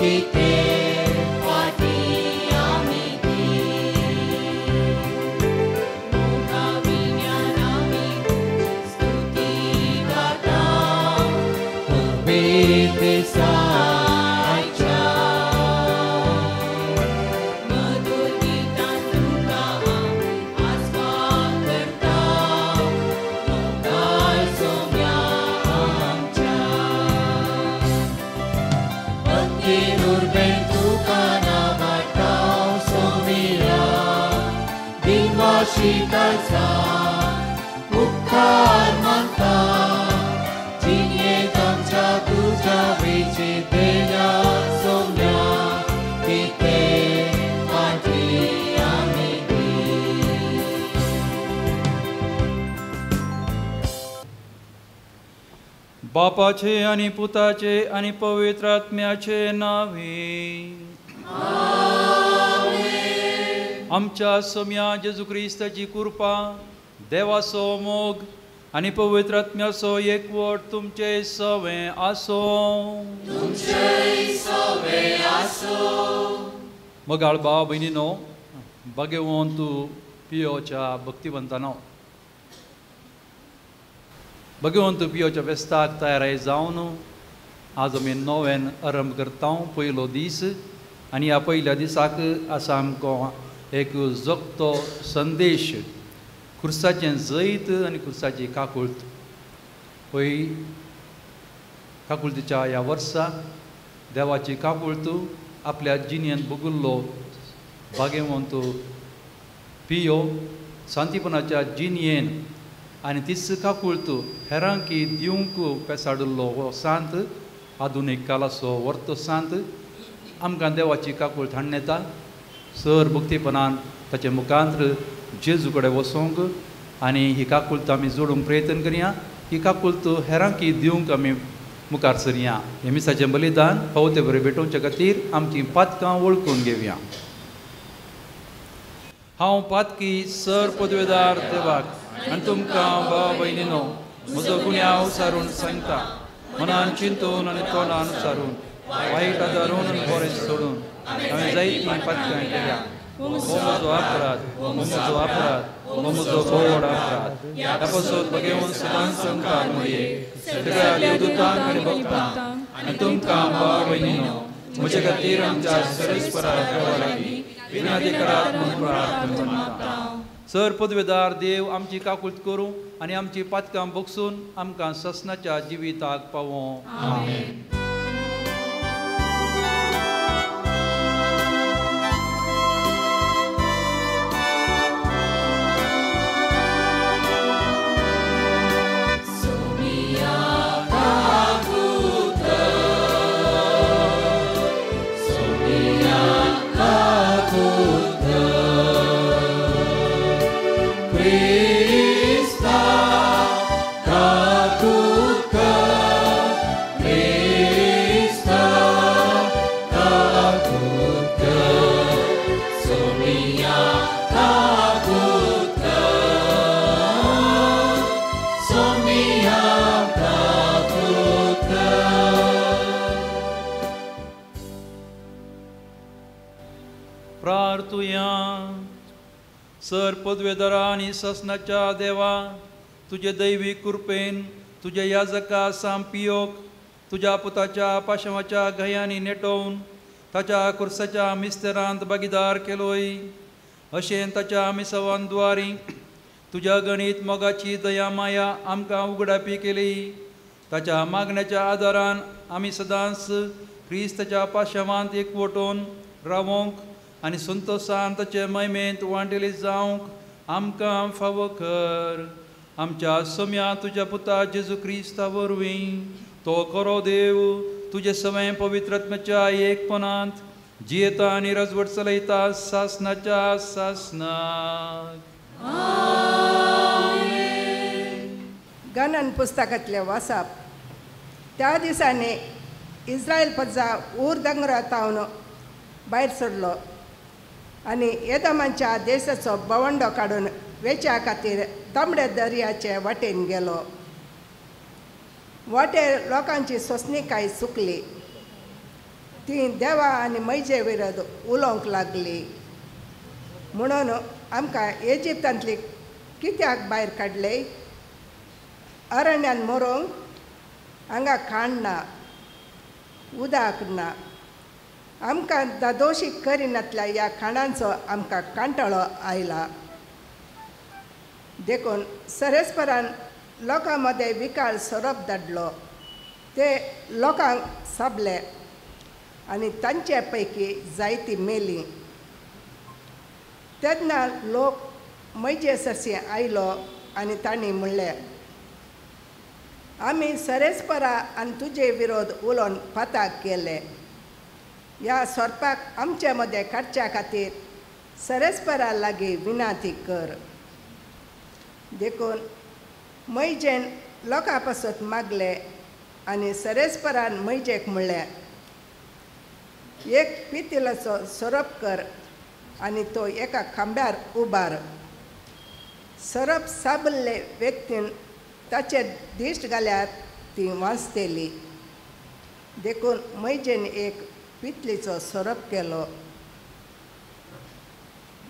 किते फाटी आमी दी मोगा विज्ञान आमी स्तुती गाता पवित्र सायच्या मधुर गीतान तुका आस्वाद करता मोगाळ सोम्या आमच्या भक्ती उर्बेन तुका नामाटाव सोमिया दिनवाशिकाचा उपकार मानता जिणेत आमच्या तुझ्या वेचे देण्या सोम्या किते फाटी आमी दी बापाचे आणि पुताचे आणि पवित्र आत्म्याचे नावे आमच्या सोम्या जेजू ख्रिस्ताची कृपा देवाचो मोग आणि पवित्र आत्म्याचो एकवट तुमचे सवे आसो मगाळ भाव भयणीनो भगवंतू पियोच्या भक्तिवंतानो भगवंत पियोच्या वेस्ताक तयाराय जावन आज आमी नवेन आरंभ करता पयलो दीस आनी ह्या पयल्या दिसाक आसा आमकां एक जगतो संदेश खुर्साचें जैत आनी खुर्साची काकुळट पळय काकुळटीच्या ह्या वर्सा देवाची काकुळट आपल्या जिणेंत भोगुल्लो भगवंत पियो सांतीपणाच्या जिणयेन आनी तीच काकुळट हेरांकी दिवंक पेसाडिल्लो हो सांत आधुनीक कालाचो वर्तो सांत आमकां देवाची काकुळट हाडून येता सर भक्तीपणान ताचे मुखांतर जेजू कडेन वचोंक आनी ही काकुळट आमी जोडूंक प्रयत्न करया ही काकुळट हेरांकी दिवंक आमी मुखार सरया हे मिसाचें बलिदान पावते बरें भेटोवचे खातीर आमची पातकां वळखून घेवया हांव पातकी सर पदवेदार देवाक आनी तुमकां भाव भयणीनो म्हजो गुन्यांव सारून सांगता मनान चिंतून आनी तोंडान सारून वायट आदारून आनी बरें सोडून हांवें जायतीं पातकां केल्या हो म्हजो अपराध हो म्हजो अपराध हो म्हजो बोड अपराध ह्या पासून भगवंत सदांच सांगता म्हळ्ये सगळ्या देवदूतांक आनी भक्तांक आनी तुमकां भाव भयणीनो म्हजे खातीर आमच्या सर्वेस्परा देवा लागीं विनाधिकारांत म्हूण प्रार्थना करता सर पदवेदार देव आमची काकुळट करूं आनी आमची पातकां भोगसून आमकां ससनाच्या जिविताक पावों आमेन सर पदवेदारा आनी ससनाच्या देवा तुजे दैवीक कृपेन तुज्या याजका सांपियोक तुज्या पुताच्या पाशवाच्या गयांनी नेटोवन ताच्या खुर्साच्या मिस्तेरांत भागीदार केलोय अशें ताच्या मिसवांद्वारी तुज्या गणीत मोगाची दया माया आमकां उगडापी केली ताच्या मागण्याच्या आदारान आमी सदांच क्रिस्ताच्या पाशवांत एकवटून रावोंक आनी संतोशान ताचे महिमेंत वांटेली जावंक आमकां फावो कर आमच्या सोम्या तुज्या पुता जेजू क्रिस्ता वरवीं तो खरो देव तुजे सवय पवित्रात्म्याच्या एकपणांत जियेता आनी राजवट चलयता सासनाच्या सासनाक गणन पुस्तकांतलें वाचप त्या दिसांनी इस्रायल प्रजा ऊर दोंगरांतावन भायर सरलो आनी एदमांच्या देशाचो भवंडो काडून वेच्या खातीर तांबड्या दर्याचे वाटेन गेलो वाटेर लोकांची सोंसणीकाय सुकली ती देवा आनी मैजे विरोध उलोवंक लागली. म्हणून आमकां इजिप्तांतली कित्याक भायर काडले? अरण्यान मरोवंक? हांगा खाण ना, उदक ना. आमकां दोशी करिनातल्या ह्या खाणांचो आमकां कांटाळो आयला. देखून सरेस्परान लोकां मदें विकाळ सोरोप धाडलो. ते लोकांक साबले आनी तांचे पैकी जायतीं मेलीं. तेन्ना लोक मैजे सरसी आयलो आनी तांणी म्हणलें, आमी सरेस्परा आनी तुजे विरोध उलोवन पाताक केले. ह्या सोरपाक आमचे मदें काडच्या खातीर सरेस्परा लागीं विनाती कर. देखून मैजेन लोकां पासत मागले आनी सरेस्परान मैजेक म्हणलें, एक पितलाचो सोरोप कर आनी तो एका खांब्यार उबार. सोरोप साबल्ले व्यक्तीन ताचेर दिश्ट घाल्यार ती वाचतेली. देखून मैजेन एक पितलीचो सोरोप केलो.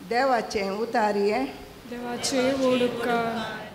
देवाचें उतार हें. देवाचे वोडकार.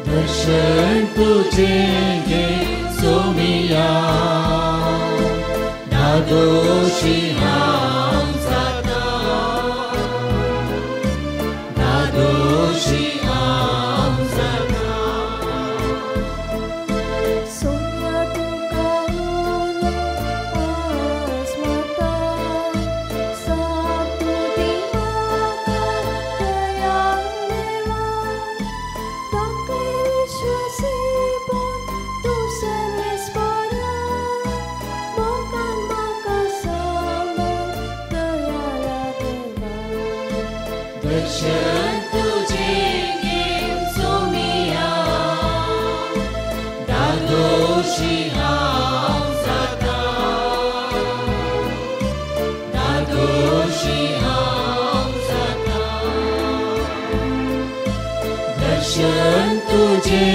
दर्शन तुझे घे सोमिया, नादोशी हांव जाता, नादोशी हांव जाता. सोम्या तुका आस्मता, सातुती म्हाका दयाळ देवा. ताकय विश्वासीपण तूं सर्वेस्परा, मोगान म्हाका सांबाळ दयाळा देवा. दर्शन तुझे घे सोमिया, नादोशी हांव जाता, नादोशी हांव जाता. दर्शन तुझे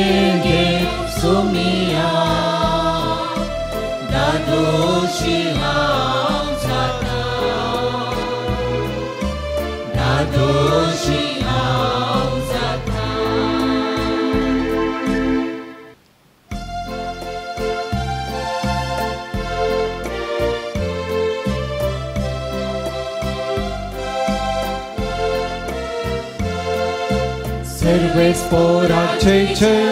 घे सोमिया, नादोशी हांव जाता, नादोशी हांव जाता. Servesporace cei,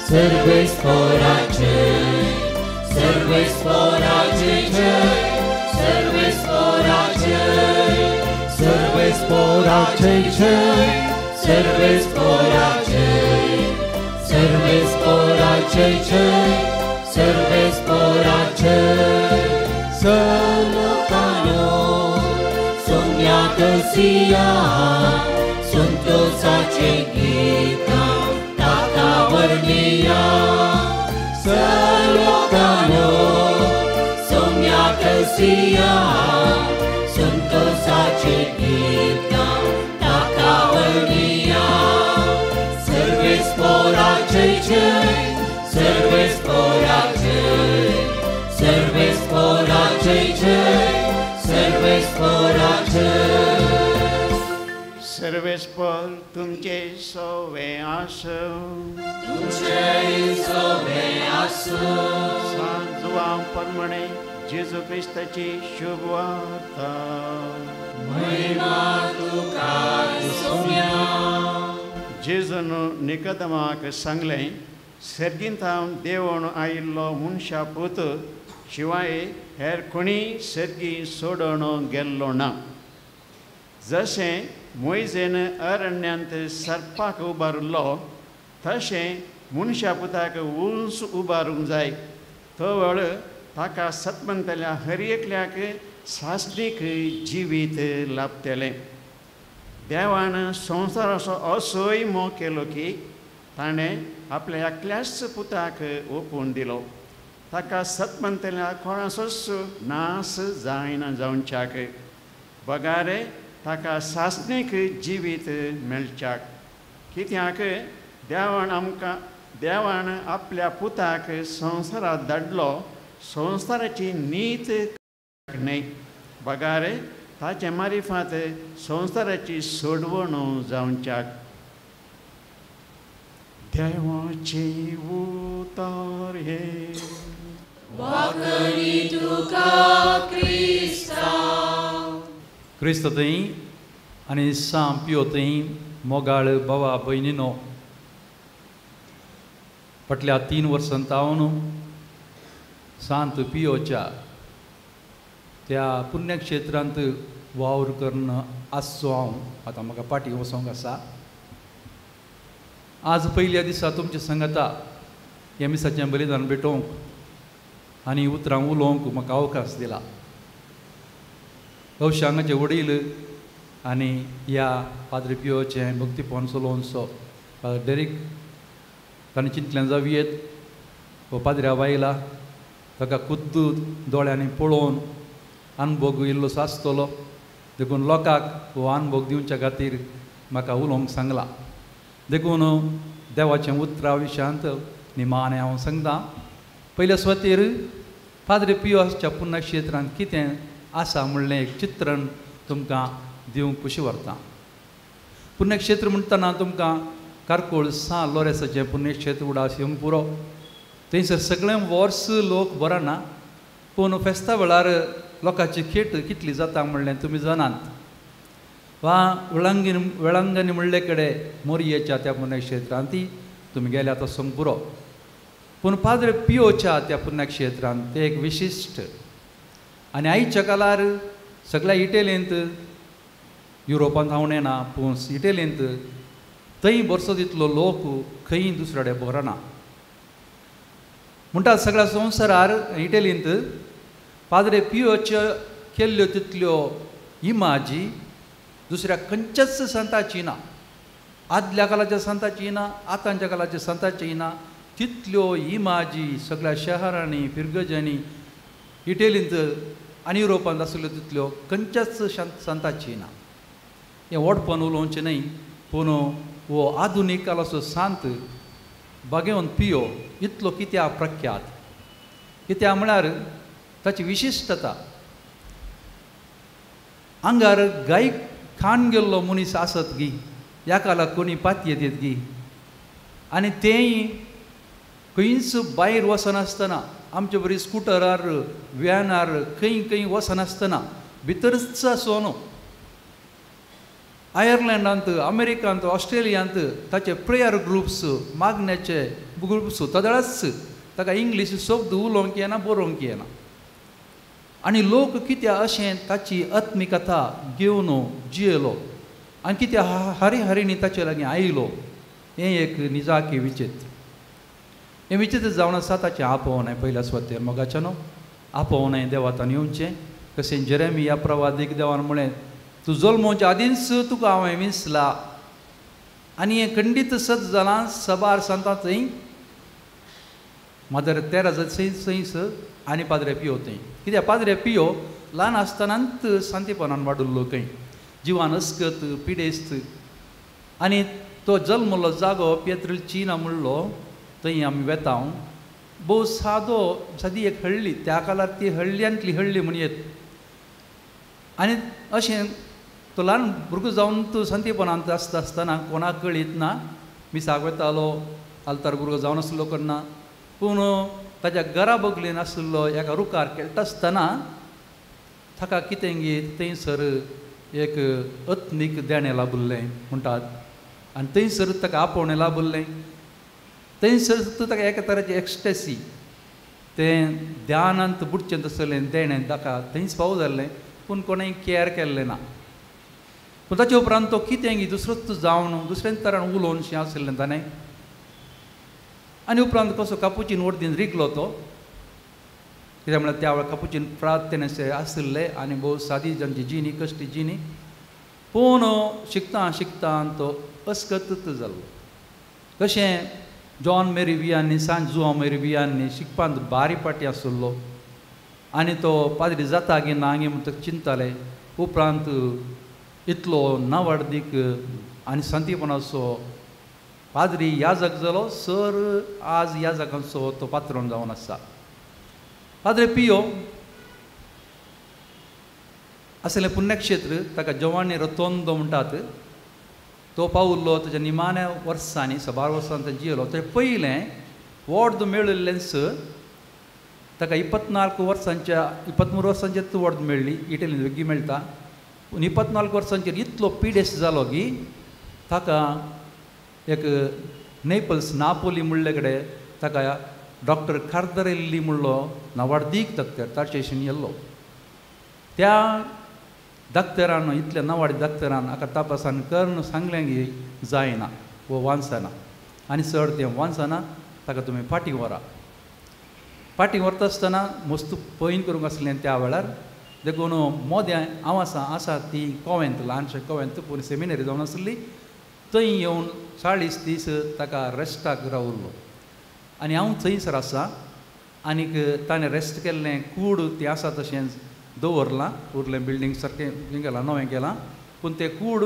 servesporace, servesporace cei, servesporace, servesporace cei, servesporace, servesporace cei, servesporace. Să locano, somia căsia, sunt o sacegita, tata vărnia. Să locano, somia căsia, sunt o sacegita, tata vărnia. Servesporace cei, servesporace, परस्पर तुमचे सवे आसूं. सांजवां प्रमाणे जेजू क्रिस्ताची शुभ वार्ता. जेजून निकदमाक सांगलें, सर्गींत हांव देंवून आयिल्लो मनशा पूत शिवाय हेर कोणी सर्गी सोडून गेल्लो ना. जशें मोइजेन अरण्यांत सर्पाक उबारिल्लो तशें मनशा पुताक उंच उबारूंक जाय. तो वेळ ताका सतमंतल्या हर एकल्याक सासणीक जिवीत लाभतलें. देवान संवसाराचो असोय मोग केलो की ताणें आपल्या एकल्याच पुताक ओपून दिलो. ताका सतमंतल्या कोणाचोच नास जायना जावच्याक, बगारे ताका सासणीक जिवीत मेळच्याक. कित्याक देवान आपल्या पुताक संवसारांत धाडलो संवसाराची नीत न्हय, बगारे ताचे मारिफांत संवसाराची सोडवण जावच्याक. देवाचे उतार हे क्रिस्त थंय आनी सां पियो थंय मोगाळ भावा भयणीनो, फाटल्या 3 वर्सांत हांव सांत पियोच्या त्या पुण्यक्षेत्रांत वावर करून आसचो. हांव आतां म्हाका पाटी वचोंक आसा. आज पयल्या दिसा तुमच्या सांगाता ह्या मिसाचें बलिदान भेटोवंक आनी उतरां उलोवंक म्हाका अवकाश दिला. हौशांगाचे वडील आनी ह्या पाद्री पियोचें भक्तीपण चलोवनचो डेरीक ताणें चिंतलें जावयेत हो पाद्र्या बायला ताका खुद्द दोळ्यांनी पळोवन अनुभव इल्लोसो आसतलो. देखून लोकांक हो अनुभव दिवच्या खातीर म्हाका उलोवंक सांगला. देखून देवाचें उतरा विशयांत निमाणें हांव सांगतां. पयल्या सुवातेर पाद्री पियोच्या पुण्यक्षेत्रांत कितें आसा म्हणलें एक चित्रण तुमकां दिवंक कशी व्हरता. पुण्यक्षेत्र म्हणटना तुमकां कारकोळ सान लोरेसाचें पुण्यक्षेत्र उडास येवंक पुरो. थंयसर सगळें वर्स लोक बरो ना, पूण फेस्ता वेळार लोकांची खेट कितली जाता म्हणलें तुमी जाणात. वा वेळांगणी म्हणले कडेन मोरयेच्या त्या पुण्यक्षेत्रांत ती तुमी गेल्यात वचोंक पुरो. पूण पाद्रे पियोच्या त्या पुण्यक्षेत्रांत तें एक विशिश्ट. आनी आयच्या काळार सगळ्या इटेलींत, युरोपांत हांव ना पूण इटेलींत थंय बरसो तितलो लोक खंय दुसरे कडेन बरो ना म्हणटा. सगळ्या संवसारार इटेलींत पाद्रे पियोच्यो केल्ल्यो तितल्यो इमाजी दुसऱ्या खंयच्याच संताची ना. आदल्या काळाच्या संताची ना, आतांच्या काळाच्या संताची ना. तितल्यो इमाजी सगळ्या शहरांनी फिरगजांनी इटेलींत आनी युरोपांत आसल्यो तितल्यो खंयच्याच संताची ना. हें व्हडपण उलोवचें न्हय, पूण हो आधुनीक काळाचो सांत भगवंत पियो इतलो कित्याक प्रख्यात, कित्याक म्हळ्यार ताची विशिश्टता. आंगार गायक खाण गेल्लो मनीस आसत गी, ह्या काळाक कोणी पातयेत येत गी, आनी तेंय खंयच भायर वचनासतना आमचे बरी स्कुटरार व्हॅनार खंय खंय वचनासतना भितरच आसोन आयर्लंडांत, अमेरिकांत, ऑस्ट्रेलियांत ताचे प्रेयर ग्रुप्स, मागण्याचे ग्रुप्स तदळच ताका इंग्लीश शब्द उलोवंक येना, बरोवंक येना. आनी लोक कित्या अशें ताची आत्मिकता घेवन जियेलो आनी कित्या हरिहरिणी ताचे लागीं आयलो, हें एक निजाकी विचित्र. हें विचित्र जावन आसा ताचें आपोवणें. पयल्या सुवातेर मोगाच्या न्हू आपोवणें देवातान येवचें. कशें जेरेमिया प्रवादीक देवान म्हळें, तूं जल्मोवच्या आदींच तुका हांवें विसला. आनी हें खंडीत सत जालां सबार सांतां थंय, मादर तेरा थंयच आनी पाद्रे पियो थंय. कित्याक पाद्रे पियो ल्हान आसतनाच सांतीपणान वाडुल्लो खंय, जिवान अस्कत पिडेस्त. आनी तो जल्मलो जागो पेत्रचीना म्हणलो, थंय आमी वेता. भोव सादी एक हळ्ळी, त्या काळार ती हळ्ळ्यांतली हळ्ळी म्हणयत. आनी अशें तो ल्हान भुरगो जावन तूं संतीपणांत आसतना कोणाक कळीत ना मिसाक वतालो आलतार भुरगो जावन आसलो करना पूण ताच्या घरा बगलेन आशिल्लो एका रुखार खेळटा आसतना ताका कितें गी थंयसर एक अत्मीक देणें लाभिल्लें म्हणटात आनी थंयसर ताका आपोवणें लाभिल्लें थंयसर ताका एका तरेचें एक्स्टेसी तें ध्यानांत बुडचें तसलें देणें ताका थंयच फावो जाल्लें पूण कोणेंय कॅर केल्लें ना पूण ताचे उपरांत तो कितें गी दुसरोच जावन दुसऱ्या तरान उलोवन शें आशिल्लें ताणें आनी उपरांत कसो कापुचीन वर्दीन रिगलो तो कित्याक म्हळ्यार त्या वेळार कापुचीन प्रार्थने आशिल्ले आनी भोव सादी जांची जिणी कश्टी जिणी पूण शिकता शिकता तो अस्कत जाल्लो तशें जॉन मेरी वियांनी सांज जुआंव मेरी वियांनी शिकपांत बारी पाटी आशिल्लो आनी तो पाद्री जाता गी ना गी म्हूण तो चिंतताले उपरांत इतलो नावाडदीक आनी संतीपणाचो पाद्री याजक जालो सर आज याजकांचो तो पात्रोन जावन आसा पाद्रे पियो आसलें पुण्यक्षेत्र ताका जवानी रतोंदो म्हणटात तो पावुल्लो ताच्या निमाण्या वर्सांनी 12 वर्सांनी तो जियेलो तें पयलें वर्द मेळिल्लेंच ताका 24 वर्सांचेर वर्द मेळ्ळी इटलीन वेगळी मेळटा पूण 24 वर्सांचेर इतलो पिडेस्त जालो की ताका एक नेपल्स नापोली म्हणले कडेन ताका डॉक्टर कार्दरेल्ली म्हणलो नावाडदीक दोतोर ताचेशीन येल्लो त्या दोतोरान इतल्या नावाडी दोतोरान हाका तपासान करून सांगलें की जायना वो वांचना आनी चड तें वांचना ताका तुमी फाटीं व्हरा फाटीं व्हरता आसतना मस्त पयन करूंक आसलें त्या वेळार देखून मोद्या हांव आसा ती कोवेंत ल्हानशें कोवेंत पूण सेमिनरी जावन आसली थंय येवन 40 दीस ताका रेस्टाक रावल्लो आनी हांव थंयसर आसा आनीक ताणें रेस्ट केल्लें कूड तें आसा तशेंच दवरलां उरलें बिल्डींग सारकें हें केलां नवें केलां पूण तें कूड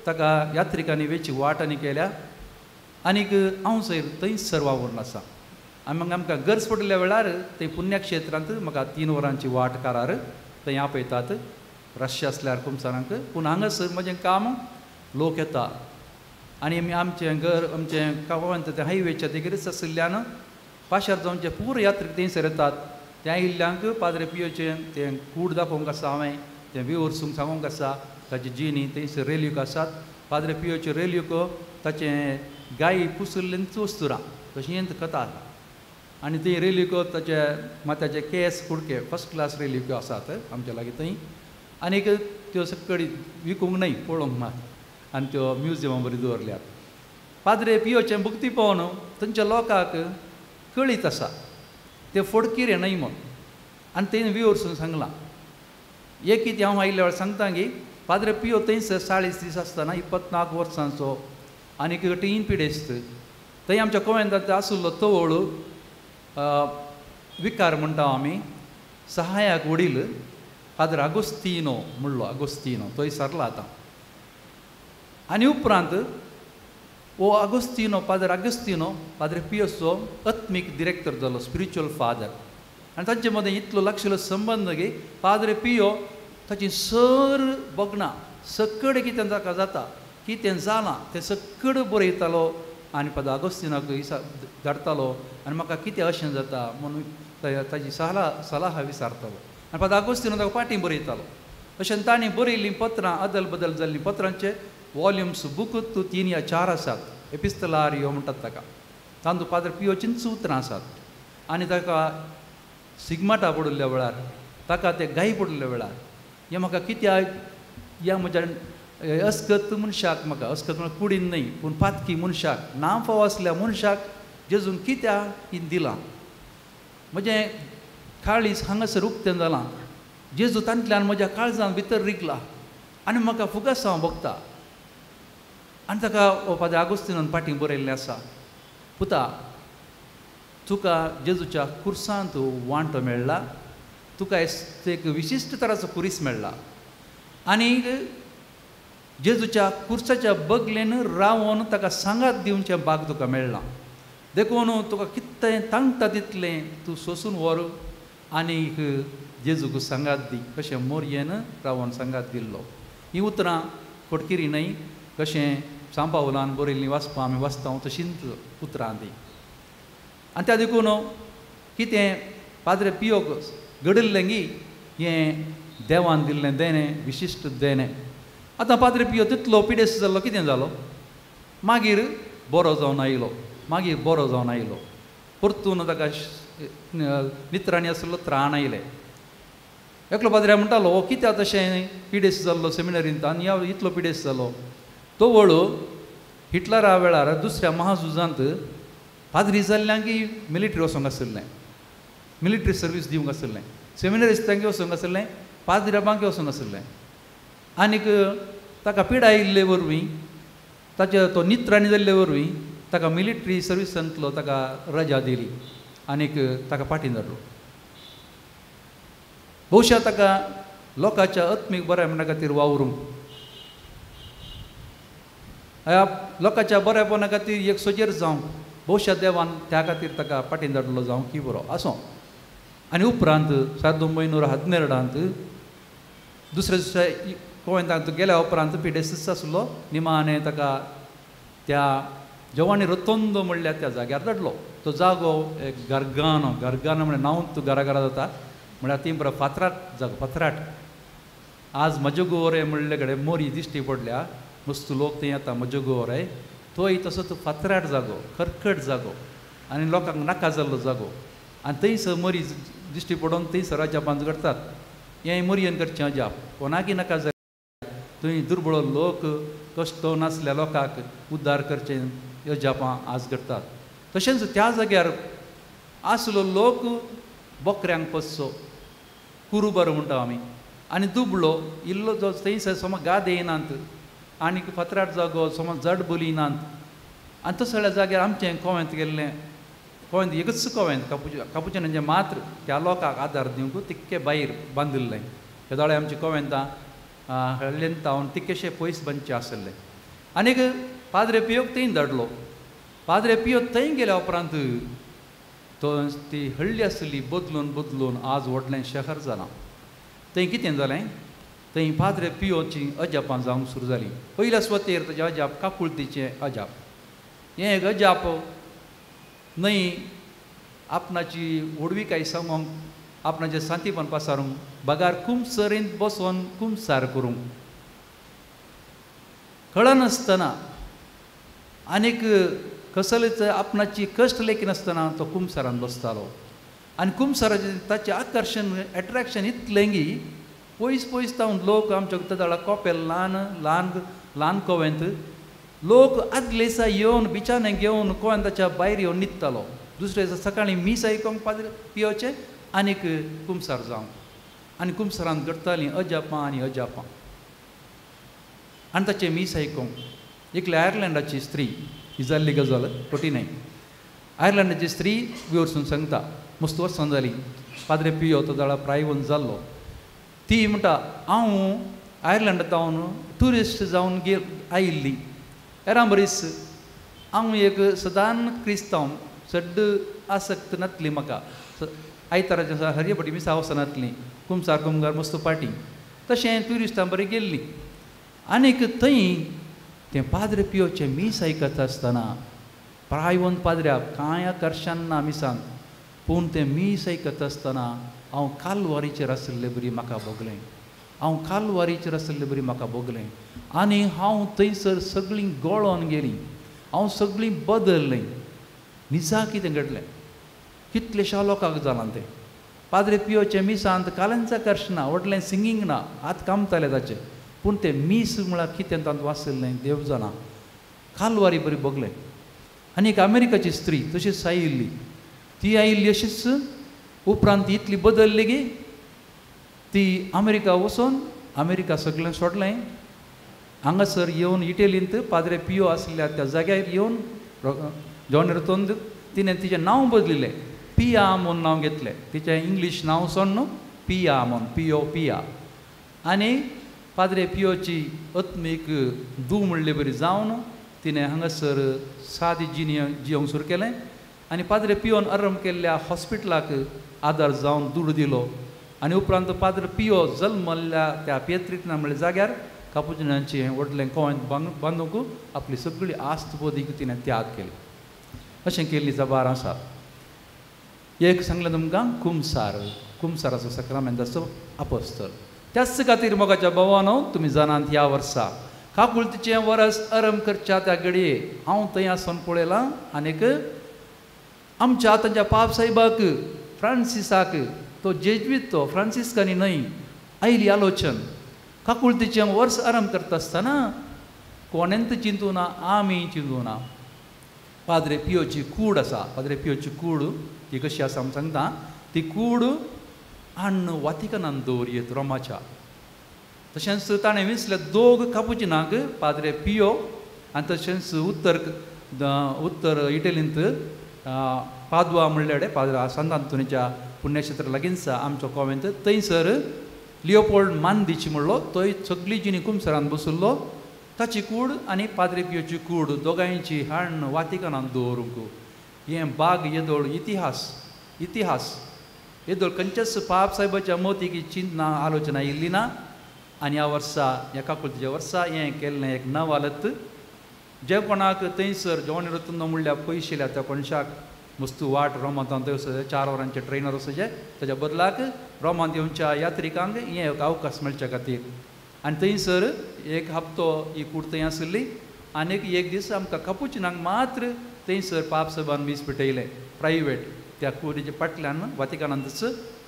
ताका यात्रिकांनी वेची वाट आनी केल्या आनीक हांव थंयसर वावरून आसा आनी मागीर आमकां गरज पडलेल्या वेळार ते पुण्यक्षेत्रांत म्हाका 3 वरांची वाट कारार थंय आपयतात रश आसल्यार कुमसारांक पूण हांगासर म्हजें काम लोक येता आनी आमचें घर आमचें कांवांत तें हायवेच्या देगेरच आशिल्ल्यान पाशार जावनचे पुरो यात्रीक थंयसर येतात त्या आयिल्ल्यांक पाद्रे पियोचें तें कूड दाखोवंक आसा हांवें तें विवरसूंक सांगूंक आसा ताची जिणी थंयसर रेल्यूक आसात पाद्रे पियोच्यो रेल्यूक ताचें गायी पुसुल्लें चोस्तुरां तशीं कथा आनी थंय रेल्यूक ताचे माथ्याचे केस कुडके फस्ट क्लास रेल्यूक आसात आमच्या लागीं थंय आनीक त्यो सकडी विकूंक न्हय पळोवंक मात आनी त्यो म्युजियमा बरी दवरल्यात पाद्रे पियोचें भुक्ती पळोवन थंयच्या लोकांक कळीत आसा ते फोडकीर न्हय म्हूण आनी तेणें विवरसून सांगलां एक कितें हांव आयिल्ल्या वेळार सांगता की पाद्रे पियो थंयसर 40 दीस आसतना 24 वर्सांचो आनीक टीन पिडेस्त थंय आमच्या कोवेंतांत आशिल्लो तवळ विकार म्हणटा आमी सहाय्याक वडील पाद्र आगोस्तीनो म्हणलो आगोस्तीनो थंय सरला आतां आनी उपरांत वो आगोस्तीनो पाद्रे पियोचो आत्मीक डिरेक्टर जालो स्पिरिच्युअल फादर आनी तांचे मदें इतलो लागशिल्लो संबंद की पाद्रे पियो ताची सर बगना सकड कितें ताका जाता कितें जालां तें सकड बरयतालो आनी पाद्र आगोस्तीनाक धाडटालो आनी म्हाका कितें अशें जाता म्हणून ताची सलाह विचारतालो आनी पाद्र आगोस्तीनो ताका फाटीं बरयतालो अशें ताणें बरयल्लीं पत्रां अदल बदल जाल्लीं पत्रांचे वॉल्युम्स बूक 3 या 4 आसात एपिस्तलारियो म्हणटात ताका तातूंत पाद्र पियोचींच उतरां आसात आनी ताका सिग्माटा पडलेल्या वेळार ताका ते गायी पडलेल्या वेळार हें म्हाका कित्याक ह्या म्हज्या अस्कत मनशाक म्हाका अस्कत म्हळ्यार कुडीन न्हय पूण पातकी मनशाक नांव फावो आसल्या मनशाक जेजून कित्याक दिलां म्हजें काळीज हांगासर उक्तें जालां जेजू तांतल्यान म्हज्या काळजांत भितर रिगला आनी म्हाका फुगस हांव बगता आनी ताका पाद्र आगोस्तीनान फाटीं बरयल्लें आसा पुता तुका जेजूच्या कुर्सांत वांटो मेळ्ळा तुका एक विशिश्ट तराचो कुरीस मेळ्ळा आनीक जेजूच्या कुर्साच्या बगलेन रावन ताका सांगात दिवचें भाग तुका मेळ्ळां देखून तुका कितें तांगता तितलें तूं सोंसून व्हर आनीक जेजूक सांगात दी कशें मोरयेन रावन सांगात दिल्लो ही उतरां फटकिरी न्हय कशें सांपावलान बरयल्लीं वाचपा आमी वाचता तशींच उतरां ती आनी त्या देखून कितें पाद्रे पियोक घडिल्लें गी हें देवान दिल्लें देणें विशिश्ट देणें आतां पाद्रे पियो तितलो पिडेस्त जाल्लो कितें जालो मागीर बरो जावन आयलो परतून ताका नित्रांनी आसलो त्राण आयले एकलो पाद्र्या म्हणटालो हो कित्याक तशें पिडेस्त जाल्लो सेमिनरींत आनी ह्या इतलो पिडेस्त जालो तो वळू हिटलरा वेळार दुसऱ्या महाझुजांत पाद्री जाल्ल्यांक मिलिटरी वचोंक आशिल्लें मिलिटरी सर्वीस दिवंक आशिल्लें सेमिनरिस्तांक वचोंक आशिल्लें पाद्र्याबांक वचोंक आशिल्लें आनीक ताका पिडा आयिल्ले वरवीं ताचे तो नित्रांनी जाल्ले वरवीं ताका मिलिटरी सर्विसांतलो ताका रजा दिली आनीक ताका फाटीं धाडलो भोवशा ताका लोकांच्या आत्मीक बऱ्यापणा खातीर वावरूंक लोकांच्या बऱ्यापणा खातीर एक सोजेर जावंक भोवशा देवान त्या खातीर ताका फाटीं धाडलो जावं की बरो आसूं आनी उपरांत 1912 दुसऱ्या कोवंतांत गेल्या उपरांत पिडेस्त आसलो निमाणें ताका त्या जवानी रोतोंदो म्हणल्यार त्या जाग्यार धाडलो तो जागो एक गार्गानो म्हणल्यार नांवच घरा जाता म्हळ्यार ती बरो फातराट जागो फातराट आज म्हज्यो गोवरे म्हणले कडेन मोरी दिश्टी पडल्या मस्त लोक थंय येता म्हज्यो गोवरे तोय तसोच फातराट जागो खरखट जागो आनी लोकांक नाका जाल्लो जागो आनी थंयसर मोरी दिश्टी पडोवन थंयसर अजापांत करतात हें मोरयेन करचें अजाप कोणाकय नाका जालें थंय दुर्बळ लोक कश्ट नासल्या लोकांक उद्धार करचें अजापां आज करतात तशेंच त्या जाग्यार आसलो लोक बोकऱ्यांक पस्सो कुरुबर म्हणटा आमी आनी दुबळो इल्लो जो थंयसर समज गाद येयनात आनीक फातराट जागो समज जड बोलिनात आनी तसल्या जाग्यार आमचें कोवेंत गेल्लें कोवेंत एकच कोवेंत कापुचिनांचें मात्र त्या लोकांक आदार दिवंक तितके भायर बांदिल्लें हे दोळे आमच्या कोवेंतां हळ्ळेन तावन तितकेशे पयस बांदचे आसले आनीक पाद्रे पियोक थंय धाडलो पाद्रे पियो थंय गेल्या उपरांत तो ती हळ्ळी आसली बदलून आज व्हडलें शहर जालां थंय कितें जालें थंय पाद्रे पियोची अजापां जावंक सुरू जालीं पयल्या स्वतेर ताचें अजाप काकुळतीचें अजाप हें एक अजाप न्हय आपणाची ओडविकाय सांगूंक आपणाचें सांतीपण पासारूंक बागार कुंभसरींत बसोन कुंभसार करूंक कळनासतना आनीक कसलेच आपणाची कश्ट लेखी तो कुंभसारांत बसतालो आनी कुंभसाराचें ताचें आकर्शण एट्रॅक्शन इतलें की पयस तावन लोक आमच्या तदाळा कोपेल ल्हान कोवेंत लोक आदले दिसा येवन बिचाने घेवन कोवेंताच्या भायर येवन न्हिदतालो दुसरे दिसा सकाळीं मीस आयकोंक पाद्रे पियोचें आनीक कुंभसार जावंक आनी कुंभसारांत घडटालीं अजापां आनी अजापां आनी ताचें मीस आयकोंक एकले आयर्लंडाची स्त्री ही जाल्ली गजाल खोटी न्हय आयर्लंडाची स्त्री वरसून सांगता मस्त वर्सां जालीं पाद्रे पियो तो जाळा प्रायवन जाल्लो ती म्हणटा हांव आयर्लंडांतावन ट्युरिस्ट जावन आयिल्ली एरांबरीस हांव एक सदांच क्रिस्तांव सड्ड आसक्त नासली म्हाका आयताराच्या हरयपटी मिसा वचनातलीं कुंभसार कुंभार मस्त पाटी तशें ट्युरिस्टां बरें गेल्लीं आनीक थंय तें पाद्रे पियोचें मीस आयकता आसतना प्रायवन पाद्र्याक कांय आकर्शण ना मिसांत पूण तें मीस आयकता आसतना हांव कालवारीचेर आसलें बरी म्हाका भोगलें आनी हांव थंयसर सगळीं गळोन गेलीं हांव सगळीं बदल्लें निजा कितें घडलें कितलेशा लोकांक जालां तें पाद्रे पियोचे मिसांत कालांचा कर्श ना व्हडलें सिंगींग ना हात कामताले ताचें पूण तें मीस म्हळ्यार कितें तांत वाचलें देव जाणा कालवारी बरी भोगलें आनी एक अमेरिकाची स्त्री तशीच आयिल्ली ती आयिल्ली अशीच उपरांत इतली बदलली की ती अमेरिका वचून अमेरिका सगळें सोडलें हांगासर येवन इटेलींत पाद्रे पियो आसल्या त्या जाग्यार येवन जॉन रोतोंद तिणें तिचें नांव बदलिल्लें पिया म्हूण नांव घेतलें तिचें इंग्लीश नांव सोडून पिया म्हूण पिया आनी पाद्रे पियोची आत्मीक दूं म्हणली बरी जावन तिणें हांगासर सादी जियोंक सुरू केलें आनी पाद्रे पियोन आरंभ केल्ल्या हॉस्पिटलाक आदार जावन दूड दिलो आनी उपरांत पाद्रे पियो जल्मल्ल्या त्या पेत्रीतना म्हणल्या जाग्यार कापुचिनांची व्हडलें कोंत बांदूंक आपली सगळी आस्त बोदीक तिणें त्याग केली. अशें केल्ली जबार आसा. एक सांगलें तुमकां कुमसाराचो सक्रामेंत आसता अपोस्तल. त्याच खातीर मोगाच्या भावानो तुमी जाणात ह्या वर्सा काकुळतीचें वर्स आरंभ करच्या त्या घडये हांव थंय आसून पळयलां. आनीक आमच्या आतांच्या पाप साहेबाक फ्रांसिसाक तो जेजवीत तो फ्रांसिस्कांनी न्हय आयली आलोचन काकुळतीचें वर्स आरंभ करता आसतना कोणेंत चिंतू ना आमी चिंतू ना. पाद्रे पियोची कूड आसा. पाद्रे पियोची कूड ती कशी आसा आमी सांगता. ती कूड हाडून वातिकनांत दवरयत रोमाच्या. तशेंच ताणें विसले दोग कापुचिनाक पाद्रे पियो आनी तशेंच उत्तर इटलींत पादवा म्हणल्यार पाद्रा सांत आंतोनीच्या पुण्यक्षेत्र लागींचा आमचो कॉवेंत थंयसर लिओपोल्ड मांदीची म्हणलो थंय सगळी जिणी कुमसरान बसुल्लो ताची कूड आनी पाद्रे पियोची कूड दोगांयची हाडून वातिकनांत दवरूंक. हें बाग येदोळ इतिहास येदोळ खंयच्याच पाप साहेबाच्या मोतीक चिंतना आलोचना येयल्ली ना. आनी ह्या वर्सा ह्या काकुळतीच्या वर्सा हें केल्लें एक नवालत. जे कोणाक थंयसर जेवण रत्न म्हणल्यार पयशे येयल्या त्या कोणशाक मस्तू वाट रोमांत थंय 4 वरांचे ट्रेनर वचचे ताच्या बदलाक रोमांत येवच्या यात्रिकांक हें एक अवकाश मेळच्या खातीर. आनी थंयसर एक हप्तो ही कूड थंय आसली. आनीक एक दीस आमकां कापुचिनांक मात्र थंयसर पाप साहेबान वीज पेटयलें प्रायवेट त्या कुडीच्या फाटल्यान वातिकनांतच.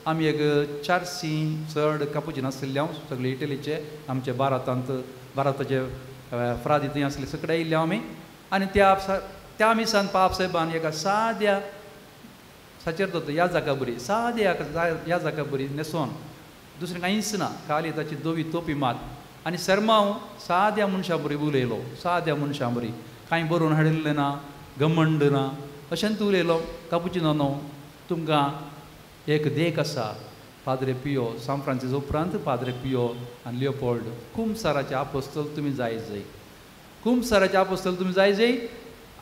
आमी एक 400 चड कापुचिन आसलेले हांव सगळे इटलीचे आमचे भारताचे फ्रादी थंय आसले सगळे येयल्ले आमी. आनी त्या मिसान पाप साहेबान एका साद्या साचेर याजाका बरी साद्या याजाका बरी न्हेसोन दुसरें कांयच ना खाली ताची दोवी तोपी मात आनी शर्मांव साद्या मनशा बरी उलयलो. साद्या मनशा बरी कांय बरोवन हाडिल्लें ना घमंड ना अशेंच उलयलो. कापुचिनो न्हू तुमकां एक देख आसा. पाद्रे पियो सान फ्रांसीस उपरांत पाद्रे पियो आनी लिओपोल्ड कुमसाराचे आपोस्तल तुमी जाय. कुमसाराचे आपोस्तल तुमी जाय.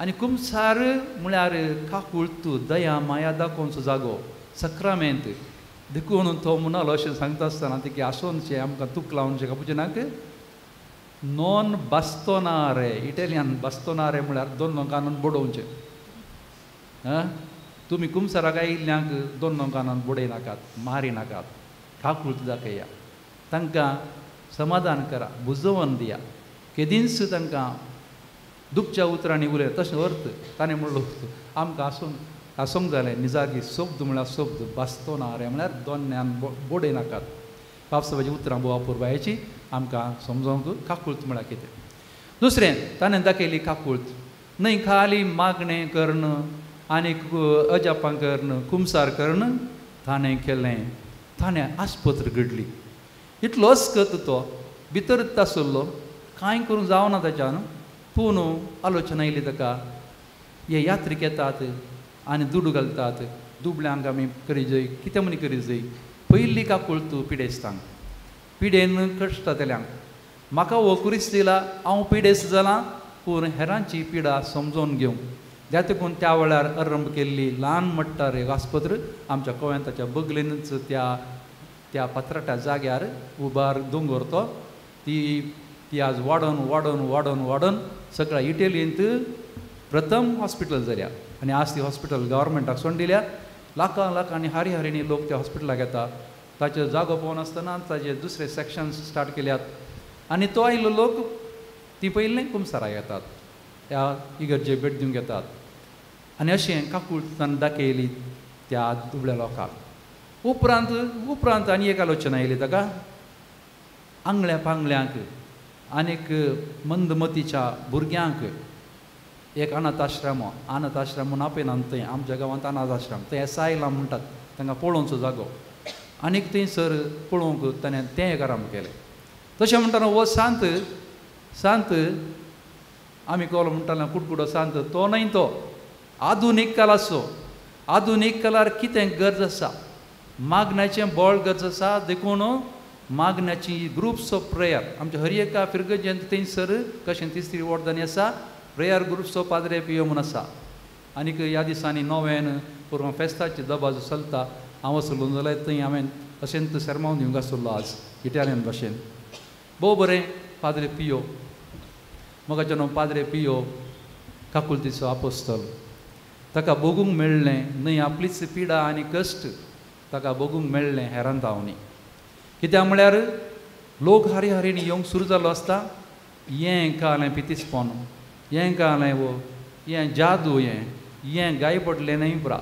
आनी कुमसार म्हळ्यार काकुळतू दया माया दाखोवचो जागो सक्रामेंत देखून तो म्हणलो अशें सांगता आसतना तिके आसोनशें आमकां तूक लावनशें कापुचिनाक नॉन बास्तोनारे इटालियन बास्तोनारे म्हळ्यार 2 नोकांनी बडोवचें. तुमी कुमसाराक आयिल्ल्यांक 2 नोकांनी बडयनाकात मारिनाकात. काकुळत दाखया तांकां समाधान करा बुजोवन दिया. केदींच तांकां दुखच्या उतरांनी उलय तशें अर्थ ताणें म्हणलो आमकां आसूंक जालें निजागी सोब्द म्हळ्यार सोब्द बास्तोनारे म्हळ्यार दोन्यान बडयनाकात. पावसाची उतरां बोवा पुरबायची आमकां समजोवंक काकुळत म्हळ्यार कितें. दुसरें ताणें दाखयली काकुळत न्हय खाली मागणें कर्ण आनीक अजापां कर्ण कुमसार कर्ण ताणें केलें. ताणें आस्पत्र घडली. इतलोच करता तो भितरच आसलो कांय करूंक जावना ताच्यान. पूण आलोचना येयली ताका हे यात्रीक येतात आनी दुडू घालतात दुबळ्यांक आमी करी जाय कितें म्हणी करी जाय. पयली काकुळत पिडेस्तांक पिडेन कश्टातल्यांक म्हाका हो कुरीस दिला हांव पिडेस्त जालां पूण हेरांची पिडा समजोवन घेवंक. त्या देखून त्या वेळार आरंभ केल्ली ल्हान मट्टार एक आस्पत्र आमच्या कोव्यांताच्या बगलेनच त्या पत्राट्या जाग्यार उबार दोंगर तो ती आज वाडोवन वाडोवन वाडोवन वाडोवन सगळ्या इटलींत प्रथम हॉस्पिटल जाल्या. आनी आज ती हॉस्पिटल गव्हर्मेंटाक सोडून दिल्या. लाखांनी हारी लोक त्या हॉस्पिटलाक येता. ताचो जागो पळोवन आसतना ताचे दुसरे सेक्शन्स स्टार्ट केल्यात. आनी तो आयिल्लो लोक ती पयलीं कुमसाराक येतात ह्या इगर्जे भेट दिवंक येतात. आनी अशें काकुळतान दाखयली त्या दुबळ्या लोकांक. उपरांत आनी एक आलोचना येयली ताका आंगळ्या पांगळ्यांक आनीक मंदमतीच्या भुरग्यांक एक अनाथ आश्रम म्हूण आपयनात थंय आमच्या गांवांत अनाथ आश्रम थंय सायलां म्हणटात तांकां पळोवचो जागो. आनीक थंयसर पळोवंक ताणें तें एक आराम केलें. तशें म्हणटाना हो सांत आमी कोलो म्हणटाले कुडकुडो सांत तो न्हय तो आधुनीक कालाचो. आधुनीक कालार कितें गरज आसा मागण्याचें बळ गरज आसा. देखून मागण्याची ग्रुप्स ऑफ प्रेयर आमच्या हर एका फिरगजेंत थंयसर कशें तिसरी वॉर्डांनी आसा प्रेयर ग्रुप्स ऑफ पाद्रे पियो म्हूण आसा. आनीक ह्या दिसांनी नोवेन पुरवां फेस्ताची दबा जो चलता हांव वचलो जाल्यार थंय हांवें अशेंत शर्मावन दिवंक आसलो आज इटालियन भाशेन. भोव बरें पाद्रे पियो म्हाका न्हू पाद्रे पियो काकुलतीचो आपोस्तल ताका बगूंक मेळ्ळें न्हय आपलीच पिडा आनी कश्ट ताका बगूंक मेळ्ळें हेरांतावनी कित्याक म्हळ्यार लोक हारी हारीन येवंक सुरू जालो आसता हें कालें पितीसपण हें कालें वो हें जादू हें गाय पडलें न्हय ब्रा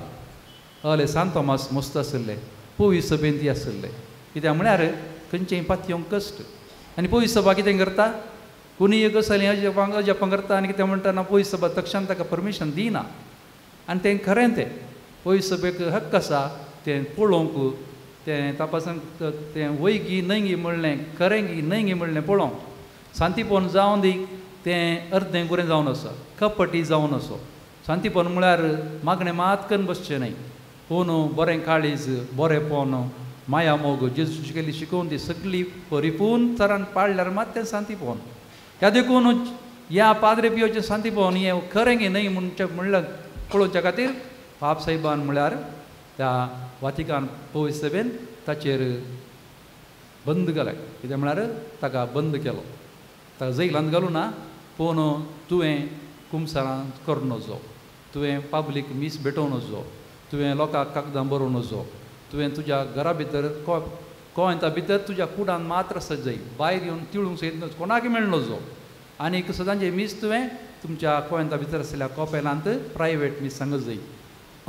हले सांत तोमास मस्त आसले पोवी सभेन ती आसले कित्याक म्हळ्यार खंयचेय पातयेवंक कश्ट आनी पोवी सभा कितें करता कोणूय एक गजाली अजपां करता आनी कितें म्हणटा पोवी सभा तक्षण ताका परमिशन दिना आनी तें खरें तें पोवी सभेक हक्क आसा तें पळोवंक तें तपासून तें वयगी न्हय म्हणलें खरें गी न्हय म्हणलें पळोवंक शांतीपण जावन दी तें अर्दें गुरें जावन आसा कपटी जावन असो शांतीपण म्हळ्यार मागणें मात करून बसचें न्हय पूण बरें काळीज बरेंपण माया मोग जेजूची केली शिकोवन ती सगळी परिपूर्ण तरान पाळल्यार मात तें शांतीपण ह्या देखून ह्या पाद्रे पियोचें शांतीपण हें खरें गी न्हय म्हणल्यार पळोवच्या खातीर पाप साहेबान म्हळ्यार त्या वातिकान पवित्र सभेन ताचेर बंद घाले कितें म्हळ्यार ताका बंद केलो ताका जैलांत घालूं ना पूण तुवें कुमसारां करूं नजो तुवें पब्लीक मीस भेटोवन नजो तुवें लोकांक कागदां बरोवन नजो तुवें तुज्या घरा भितर कोयंता भितर तुज्या कुडान मात्र आसत जाय भायर येवन तिळूंक सयत नजो कोणाक मेळना नजो आनीक सदांचें मीस तुवें तुमच्या कोयंता भितर आसलेल्या कोपेलांत प्रायवेट मीस सांगत जाय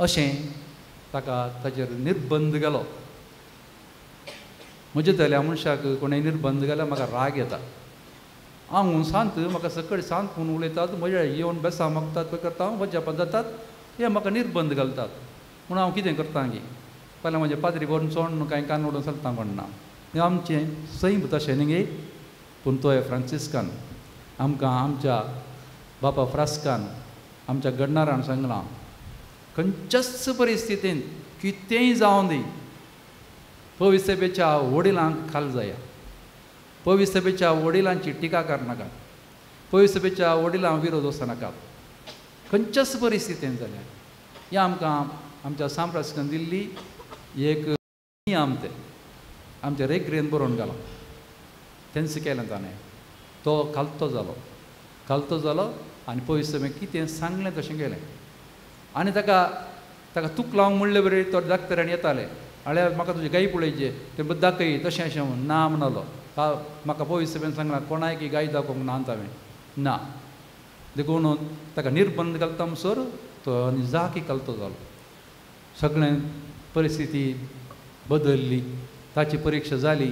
अशें ताका ताचेर निर्बंध गेलो म्हज्या तल्या मनशाक कोणें निर्बंध गेल्यार म्हाका राग येता हांव सांत म्हाका सकळी सांत पूण उलयतात म्हज्या येवन बेसा मागतात पळय करता हांव वज्जापात जातात हे म्हाका निर्बंध घालतात पूण हांव कितें करता गे पयलें म्हजें पाद्री व्हरून चोड कांय कान ओडून चलता म्हणना आमचें सैम तशें न्ही गे पूण तो फ्रांसिस्कान आमकां आमच्या बापा फ्रास्कान आमच्या गडनारान सांगलां खंयच्याच परिस्थितींत कितेंय जावं दी पवित्र सभेच्या वडिलांक खाल जाया पवित्र सभेच्या वडिलांची टिका करनाका पवित्र सभेच्या वडिलांक विरोध वचनाका खंयच्याच परिस्थितींत जाल्यार हें आमकां आमच्या सांफ्रास्कान दिल्ली एक नियम ते आमच्या रेखरेन बरोवन घालो तेंच केलें ताणें तो खालतो जालो आनी पवित्र सभेक कितें सांगलें तशें केलें आनी ताका तूक लावंक म्हणले बरें तो दाखतऱ्यान येताले आल्यार म्हाका तुजें गाय पळयचे तें बद्द दाखय तशें अशें म्हूण ना म्हणलो म्हाका पवित्र सभेन सांगलां कोणायक गाय दाखोवंक ना हांवें ना देखून ताका निर्बंध घालता म्हणसर तो जाकी कालतो जालो सगळें परिस्थिती बदलली ताची परीक्षा जाली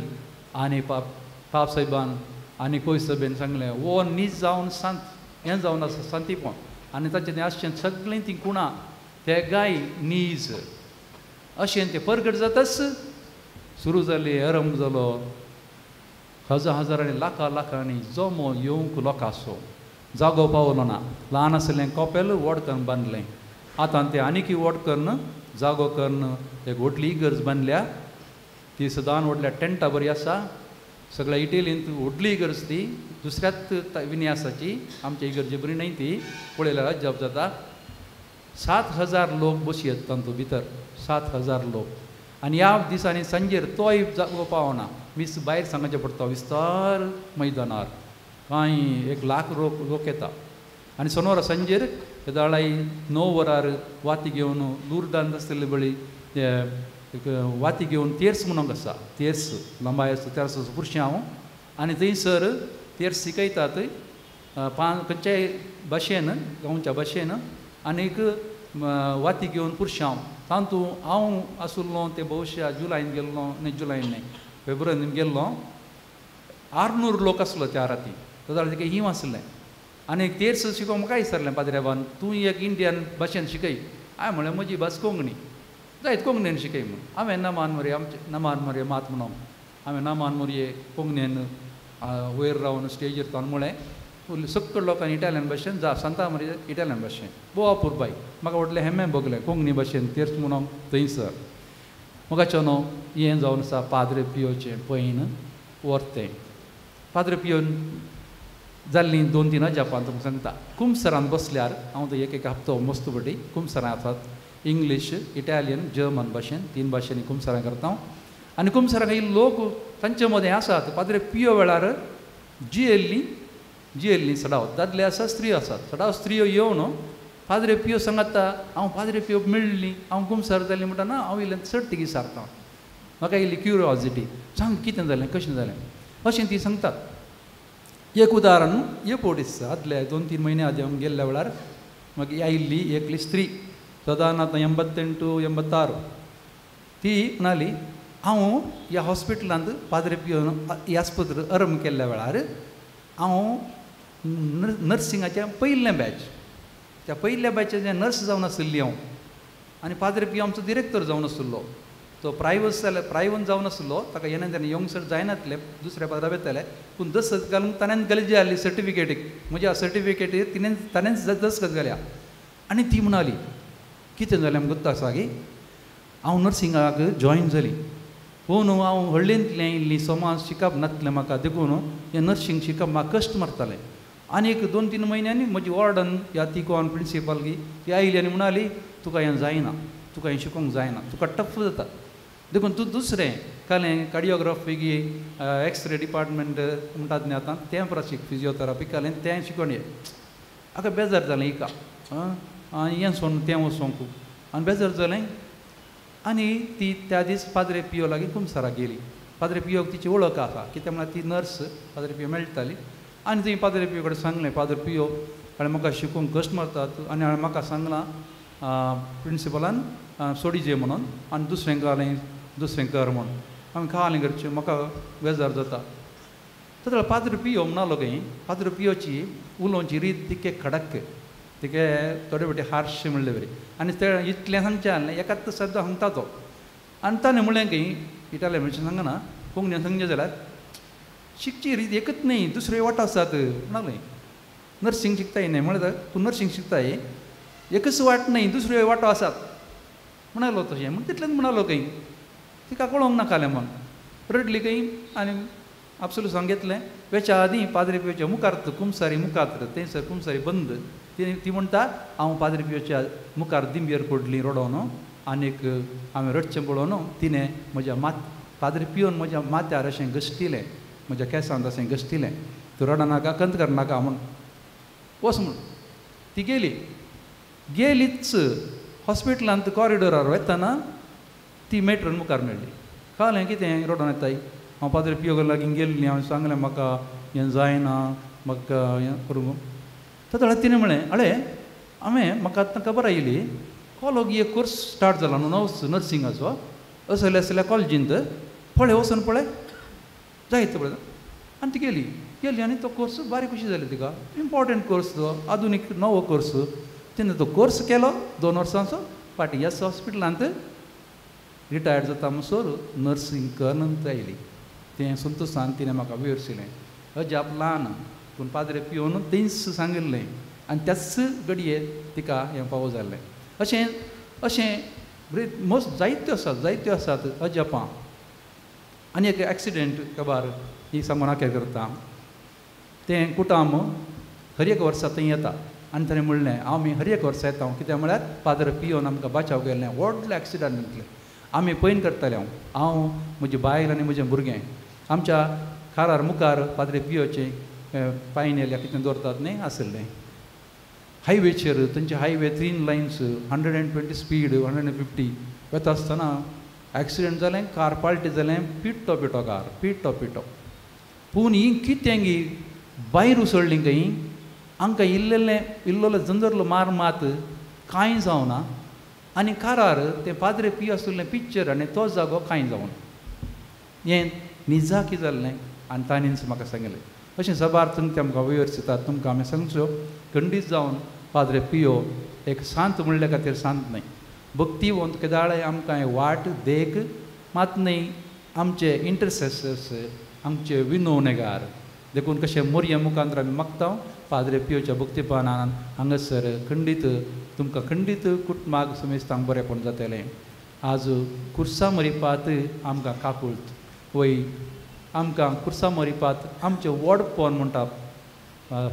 आनी पाप साहेबान आनी पवित्र सभेन सांगलें वो नीज जावन सांत हें जावन आसा शांतीपण आनी ताचें तें आसचें सगळें ती कुणां ते गाय नीज अशें तें परगट जाताच सुरू जाली आरंभ जालो हजारांनी लाखांनी जमो येवंक लोकांचो जागो पावलो ना ल्हान आसलें कोपेल व्हड करून बांदलें आतां तें आनीक व्हड करून जागो करून एक व्हडली इगर्ज बांदल्या ती सदां व्हडल्या टेंटा बरी आसा सगळ्या इटेलींत व्हडली इगर्ज ती दुसऱ्याच विन्यासाची आमच्या इगर्जे बरी न्हय ती पळयल्यार अजाप जाता 7,000 लोक बशी येतात तांतूं भितर 7,000 लोक आनी ह्या दिसांनी सांजेर तोय जागो पावना मीस भायर सांगचें पडटा विस्तार मैदानार कांय 1,00,000 लोक येता आनी सोनोरा सांजेर दाळाई 9 वरार वाती घेवन दूरदान आसलेले बळी वाती घेवन तेर्स म्हणून आसा तेर्स लंबाय आसा तेर्स पुरशें हांव आनी थंयसर तेर्स शिकयतात खंयच्याय भाशेन गांवच्या भाशेन आनीक वाती घेवन पुरशांव तांतूं हांव आसुल्लो ते भविश्या जुलायन गेल्लो न्हय जुलायन न्हय फेब्रुवारीन गेल्लो 600 लोक आसलो त्या राती जाल्यार तेका हिंव आसलें आनी तेर्स शिकोवंक म्हाका विचारलें पाद्रेबान तूं एक इंडियन भाशेन शिकय हांवें म्हळें म्हजी भास कोंकणी जायत कोंकणीन शिकय म्हूण हांवें नमान मोरये आमचे नमान मोरये मात म्हणून हांवें नमान मोरये कोंकणीन वयर रावन स्टेजीर रावन म्हळें सकयल लोकांनी इटालियन भाशेन जा सांता मोरये इटालियन भाशेन बोवा पुरबाय म्हाका व्हडलें हेमें भोगलें कोंकणी भाशेन तेर्स म्हणून थंयसर म्हाका न्हू हें जावन आसा पाद्रे पियोचें पैन वर्तें पाद्रे पियोन जाल्लीं 2-3 अजापां तुमकां सांगता कुंभसरांत बसल्यार हांव थंय एक हप्तो मस्त बटी कुंभसरां आसात इंग्लीश इटालियन जर्मन भाशेन 3 भाशेनी कुंभसरां करता आनी कुंभसरां काही लोक तांचे मदें आसात पाद्रे पियो वेळार जी एल्ली सडाव दादले आसा स्त्री आसात सडाव स्त्रियो येवन पाद्रे पियो सांगता हांव पाद्रे पियो मेळ्ळी हांव गुमसार जाली म्हणटा हांव इल्लें चड तिगी सारता म्हाका इल्ली क्युरियोसिटी सांग कितें जालें कशें जालें अशें ती सांगतात एक उदाहरण ये पोटीस आदले 2-3 म्हयने आदी हांव गेल्ल्या वेळार म्हाका आयिल्ली एकली स्त्री सदान आतां 88-86 ती म्हणाली हांव ह्या हॉस्पिटलांत पाद्रे पियो ही आस्पत्री आरंभ केल्ल्या वेळार हांव नर्सिंगाच्या पयल्या बॅच त्या पयल्या बॅचाचे नर्स जावन आशिल्ली हांव आनी पाद्रे पियो आमचो डिरेक्टर जावन आशिल्लो तो प्रायवन जावन आशिल्लो ताका येणें तेन्ना यंगस्टर जायनातले दुसऱ्या पदार येताले पूण दसत घालून ताणें गरजे आसली सर्टिफिकेटीक म्हज्या सर्टिफिकेटीर ताणेंच दसखत घाल्या आनी ती म्हणाली कितें जालें गुत्ता सागी हांव नर्सिंगाक जॉयन जाली पूण हांव व्हडलेंतलें इल्ली समाज शिकप नासलें म्हाका देखून हें नर्सिंग शिकप म्हाका कश्ट मारतालें आनी एक 2-3 म्हयन्यांनी म्हजी वॉर्डन या तिकोन प्रिंसिपल ती आयली आनी म्हणाली तुका हें जायना तुका हें शिकोवंक जायना तुका टफ जाता देखून तूं दुसरें कालें कार्डियोग्राफी एक्सरे डिपार्टमेंट म्हणटात न्ही आतां तें परत शिक फिजिओथेरापी कालें तें शिकोवन ये हाका बेजार जालें हिका आनी हें सोन तें वचोंक आनी बेजार जालें आनी ती त्या दीस पाद्रे पियो लागीं कुमसाराक गेली पाद्रे पियोक तिची वळख आसा कित्याक म्हळ्यार ती नर्स पाद्रे पियो मेळटाली आनी थंय पाद्रे पियो कडेन सांगलें पाद्रे पियो हांवें म्हाका शिकोवंक कश्ट मारतात आनी हांवें म्हाका सांगलां प्रिंसिपलान सोडिजे म्हणून आनी दुसरें कर म्हणून हांवें खालें करचें म्हाका बेजार जाता ताका पाद्रे पियो म्हणलो खंय पाद्रे पियोची उलोवची रीत तिके खडक तिके थोडे फावटी हार्श म्हणले बरी आनी ते इतलें सांगचें आहलें एकाच शब्द सांगता तो आनी ताणें म्हणलें खंय इटालियन म्हणचें सांगना कोंकणीन सांगचें जाल्यार शिकची रीत एकच न्ही दुसरे वाट आसात म्हणालें नर्सिंग शिकताय न्ही म्हणल्यार तूं नर्सिंग शिकताय एकच वाट न्ही दुसऱ्यो वाटो आसात म्हणालो तशें म्हण तितलेंच म्हणालो खंय तिका कळोंक नाकालें म्हण रडली खंय आनी आपसूल सांगितलें वेच्या आदीं पाद्रे पियोच्या मुखार कुमसारी मुखार थंयसर कुमसारी बंद ती म्हणटा हांव पाद्रे पियोच्या मुखार दिंबेर पडली रडोन आनीक हांवें रडचें पळोवन तिणें म्हज्या पाद्रे पियोन म्हज्या माथ्यार अशें घश्टिलें म्हज्या केंसांत अशें घश्टिलें तूं रडनाका कंत करनाका म्हूण वच म्हूण ती गेलीच हॉस्पिटलांत कॉरिडोरार वयताना ती मेट्रन मुखार मेळ्ळी कळ्ळें कितें रडोन येताय हांव पाद्रे पियो लागीं गेल्ली हांवें सांगलें म्हाका हें जायना म्हाका हें करूंक ताका तिणें म्हळें आळे म्हाका आतां खबर आयली कॉलेज एक कोर्स स्टार्ट जाला न्हू नवो नर्सिंगाचो असले आसल्या कॉलेजींत पळय वचून पळय जायत पळय आनी ती गेली आनी तो कोर्स बारीक कशी जाली तिका इम्पॉर्टंट कोर्स तो आधुनीक नवो कोर्स तिणें तो कोर्स केलो 2 वर्सांचो फाटीं ह्या हॉस्पिटलांत रिटायर्ड जाता म्हणसर नर्सिंग करनंत आयली तें संतोशान तिणें म्हाका विवरशिलें अजाप ल्हान पूण पाद्रे पियोन तेंच सांगिल्लें आनी त्याच घडये तिका हें फावो जाल्लें अशें जायत्यो आसात अजापां आनी एक एक्सिडेंट काबार ही सांगून आखेर करता तें कुटाम हर एक वर्सा थंय येता आनी ताणें म्हणलें आमी हर एक वर्सा येता कित्याक म्हळ्यार पाद्रे पियोन आमकां बाचाव केल्लें व्हडलें एक्सिडंट जातलें आमी पयन करताले हांव म्हजी बायल आनी म्हजें भुरगें आमच्या खारार मुखार पाद्रे पियोचें पायनेल कितें दवरतात न्ही आसलें हायवेचेर थंयचे हायवे 3 लायन्स 120 स्पीड 150 वता आसतना एक्सिडेंट जालें कार पाल्टी जालें पिट्टो कार पिट्टो पूण ही कितें गी भायर उसळ्ळी खंय हांकां इल्लोलो जंजरलो मात कांय जावना आनी कारार तें पाद्रे पियो आसलें पिक्चर आनी तो जागो कांय जावन हें निजाकी जाल्लें आनी ताणेंच म्हाका सांगलें अशें सबार तुमकां आमकां विवरसितात तुमकां हांवें सांगच्यो खंडीत जावन पाद्रे पियो एक सांत म्हणल्या खातीर सांत न्हय भक्तीवंत केदाळे आमकां हें वाट देख मात न्हय आमचे इंटरसेसर्स आमचे विनवणेगार देखून कशें मोरये मुखांतर आमी मागता पाद्रे पियोच्या भक्तीपानान हांगासर खंडीत तुमकां खंडीत कुटुंबाक समेस्तांक बरेंपण जातलें आज कुर्सा मरिपात आमकां काकुळत वय आमकां कुर्सा मरिपात आमचें वडपण म्हणटा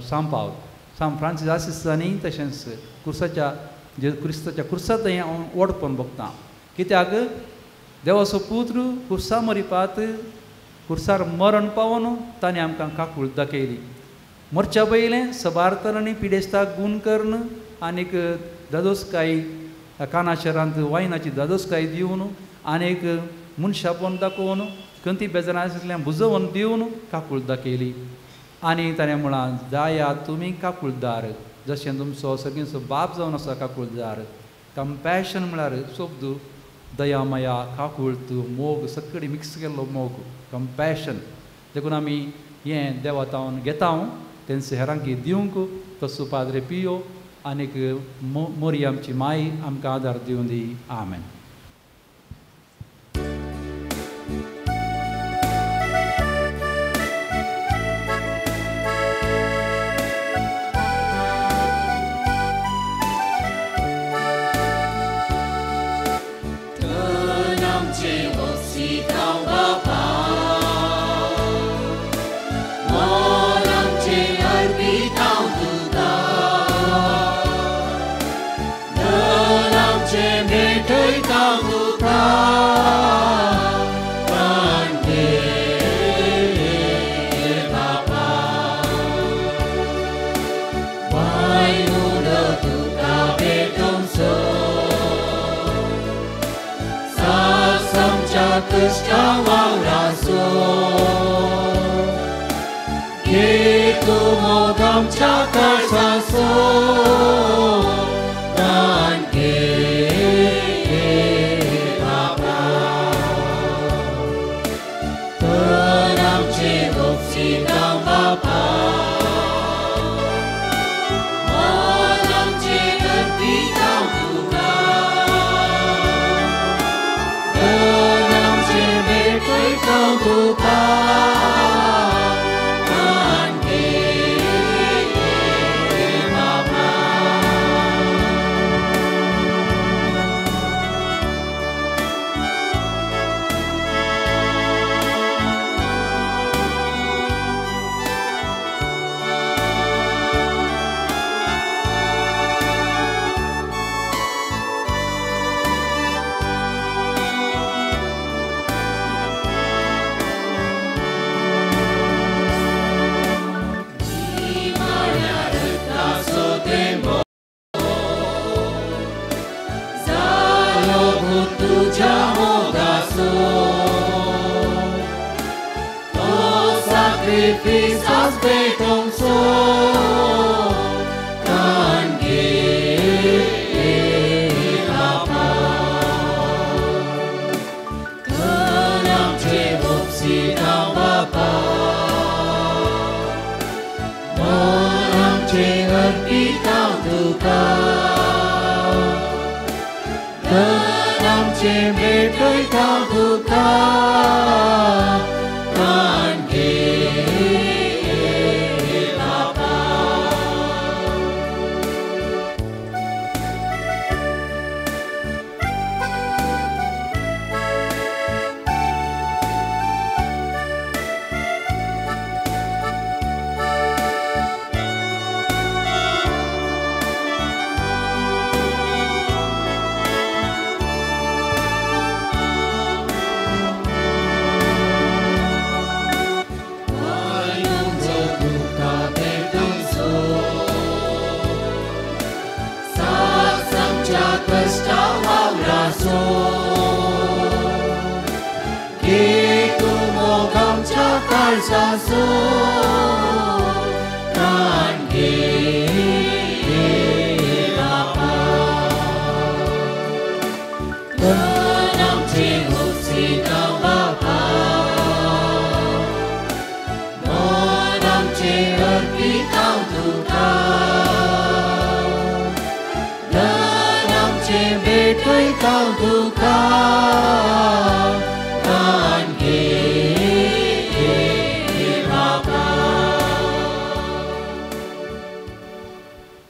सांत फ्रांसीस आसिसांनी तशेंच क्रिस्ताच्या कुर्सांत हांव वडपण भोगता कित्याक देवाचो पुत्र कुर्सा मरिपात कुर्सार मरण पावन ताणें आमकां काकूळ दाखयली. मरच्या पयलें सबारतन आनी पिडेस्ताक गूण करून आनीक दादोसकाय कानाशरांत वायनाची दादोसकाय दिवन आनीक मनशापोन दाखोवन खंती बेजारांतल्यान बुजोवन दिवन काकूळ दाखयली. आनी ताणें म्हळां जाया तुमी काकूळदार जशें तुमचो सगळींचो बाप जावन आसा काकूळदार. कंपॅशन म्हळ्यार शब्द दया मया काकूळत मोग सगळी मिक्स केल्लो मोग कंपॅशन देखून आमी हें देवातावन घेता तेंचे हेरांकी दिवंक तसो पाद्रे पियो आनीक मोरी आमची माय आमकां आदार दिवन दी. आमेन.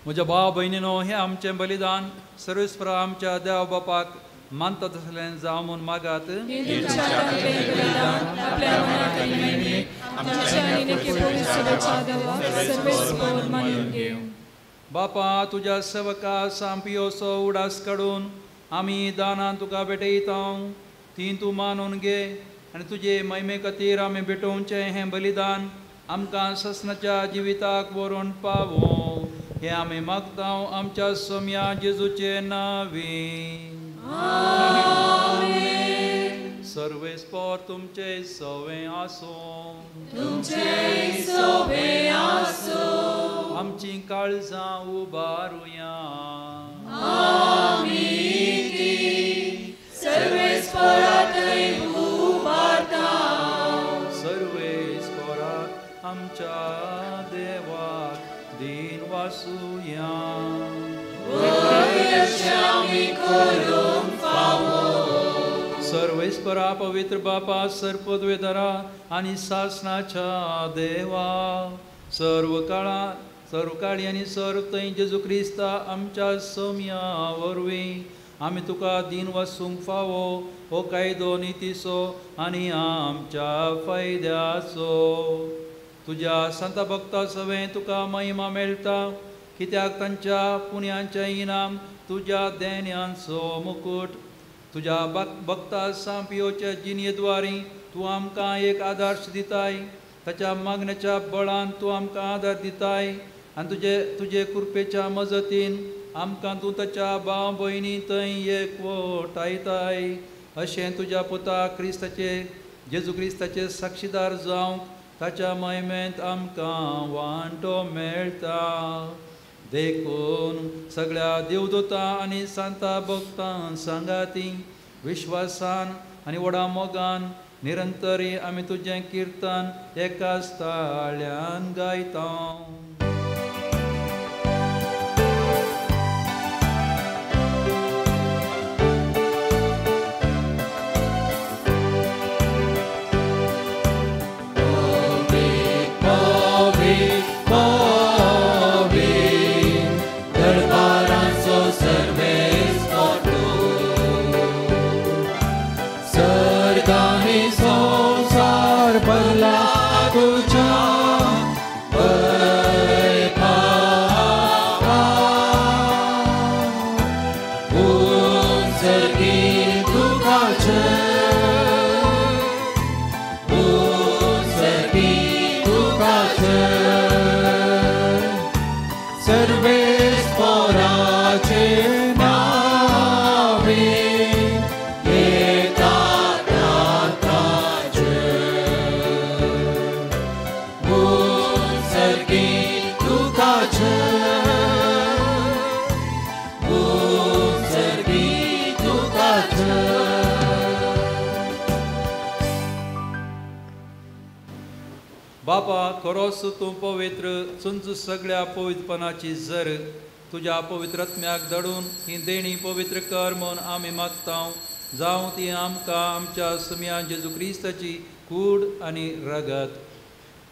म्हज्या भाव भयणीनो हें आमचें बलिदान सर्वेस्परा आमच्या देवा बापाक मानता तसलें जावं म्हूण मागात. बापा तुज्या सेवका सांपियोचो उडास काडून आमी दानां तुका भेटयता ती तूं मानून घे आनी तुजे महिमे खातीर आमी भेटोवचें हें बलिदान आमकां ससनाच्या जिविताक व्हरून पावो हें आमी मागतांव आमच्या सोम्या जेजूचे नांवी. सर्वेस्पर तुमचे सवें आसूं. आमची काळजां उबारुया. सर्वेस्पराक आमच्या देवाक दिन वासुया. सर्वेस्परा पवित्र बापा सर्पद्वेधरा आनी सासनाच्या देवा सर्व काळी आनी सर्व थंय जेजू क्रिस्ता आमच्या सोम्या वरवीं आमी तुका दिन वासूंक फावो हो कायदो नितीचो आनी आमच्या फायद्याचो. तुज्या संत भक्ता सवें तुका महिमा मेळटा कित्याक तांच्या पुण्यांचें इनाम तुज्या देण्यांचो मुकुट. तुज्या भक्ता सांपियोच्या जिणयेद्वारी तूं आमकां एक आदर्श दिताय. ताच्या मागण्याच्या बळान तूं आमकां आदार दिताय आनी तुजे कृपेच्या मजतीन आमकां तूं ताच्या भाव भयणी थंय एकवटायताय. अशें तुज्या पुता क्रिस्ताचे जेजू क्रिस्ताचे साक्षीदार जावंक ताच्या महिमेंत आमकां वांटो मेळटा. देखून सगळ्या देवदूतां आनी सांता भक्तां सांगाती विश्वासान आनी व्हडा मोगान निरंतरी आमी तुजें किर्तन एकाच ताळ्यान गायता. बापा खरोच तूं पवित्र सुंच सगळ्या पवित्रपणाची झर तुज्या पवित्र आत्म्याक धाडून ही देणी पवित्र कर म्हूण आमी मागता. जावं ती आमकां आमच्या सोम्या जेजू क्रिस्ताची कूड आनी रगत.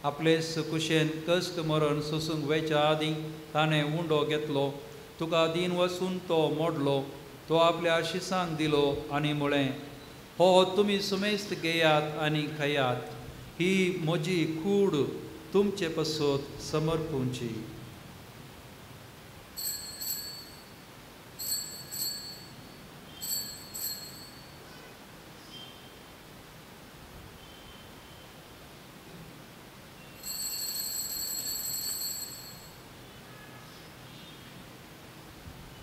आपले कुशेन कश्ट मरण सोसूंक वेच्या आदीं ताणें उंडो घेतलो. तुका दिन वसून तो मोडलो. तो आपल्या शिसांक दिलो आनी म्हळें, हो तुमी सुमेस्त घेयात आनी खायात. ही म्हजी कूड तुमचे पसोत समर्पूंची.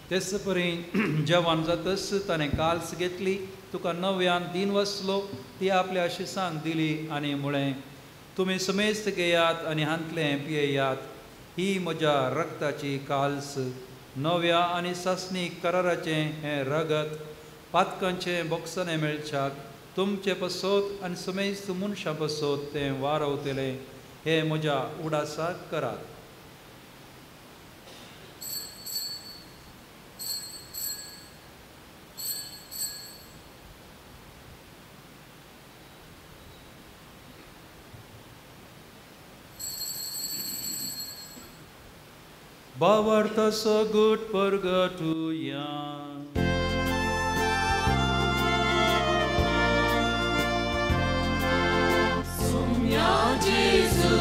तेच परी जेवण जातच ताणें काल्स घेतली. तुका नव्यान दिन वसलो ती आपल्या शिसांक दिली आनी म्हळें, तुमी समेस्त घेयात आनी हांतलें पियेयात. ही म्हज्या रक्ताची काल्स नव्या आनी सासणीक कराराचें हें रगत पातकांचें बोगसणें मेळच्याक तुमचे पसोत आनी समेस्त मनशां पसोत तें वारवतलें. हें म्हज्या उडासाक करात. Bavarta so good purgatoria. Somya Jesu,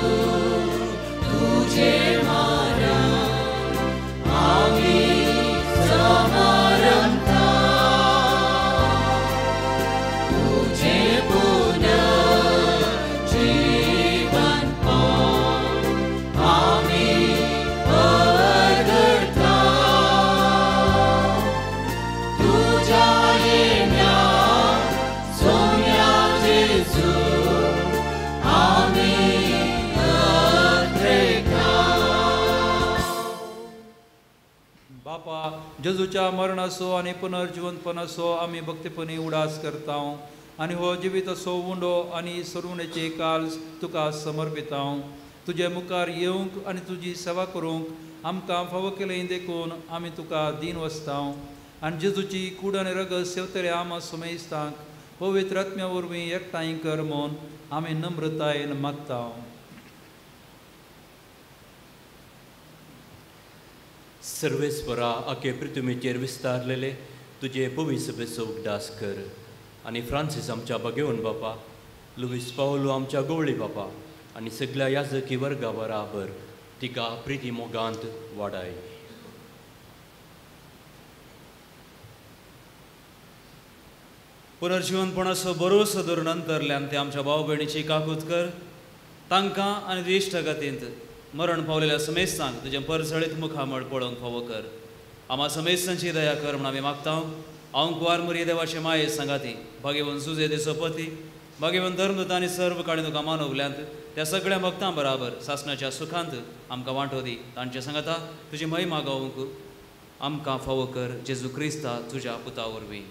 tujhe mara, ami samaramta, tujhe puna. बापा जेजूच्या मरणाचो आनी पुनर्जिवंतपणाचो आमी भक्तीपणी उडास करता आनी हो जिवीत असो उंडो आनी सरुणेचे काल तुका समर्पिता तुजे मुखार येवंक आनी तुजी सेवा करूंक आमकां फावो केलें देखून आमी तुका दीन वसता आनी जेजूची कूड आनी रगत सेवतले आमा सुमेस्तांक पवित्र आत्म्या वरवीं एकठांय कर म्हूण आमी नम्रतायेन मागता. सर्वेस्परा आखे पृथ्वीचेर विस्तारलेले तुजे पवित्र सभेचो उगडास कर आनी फ्रांसीस आमच्या भगेवन बापा, लुईस पावलो आमच्या गवळी बापा आनी सगळ्या याजकी वर्गा बराबर तिका प्रिती मोगांत वाडाय. पुनर्जीवनपणाचो भरोसो धरून अंतरल्यान ते आमच्या भाव भयणीची काकूत कर. तांकां आनी तुजे इश्टगतींत मरण पावलेल्या समेस्तांक तुजें परसळीत मुखामळ पळोवंक फावो कर. आम्हा समेस्तांची दया कर म्हूण आमी मागता. हांव कुंवार मरी देवाचे माये सांगाती भाग्यवन सुजे देसो पती, भाग्यवन धर्मदूत आनी सर्व काळी तुका मानवल्यांत त्या सगळ्या भक्तां बराबर सासणाच्या सुखांत आमकां वांटो दी. तांचे सांगता तुजी महिमा गावूंक आमकां फावो कर. जेजू क्रिस्ता तुज्या पुता वरवीं.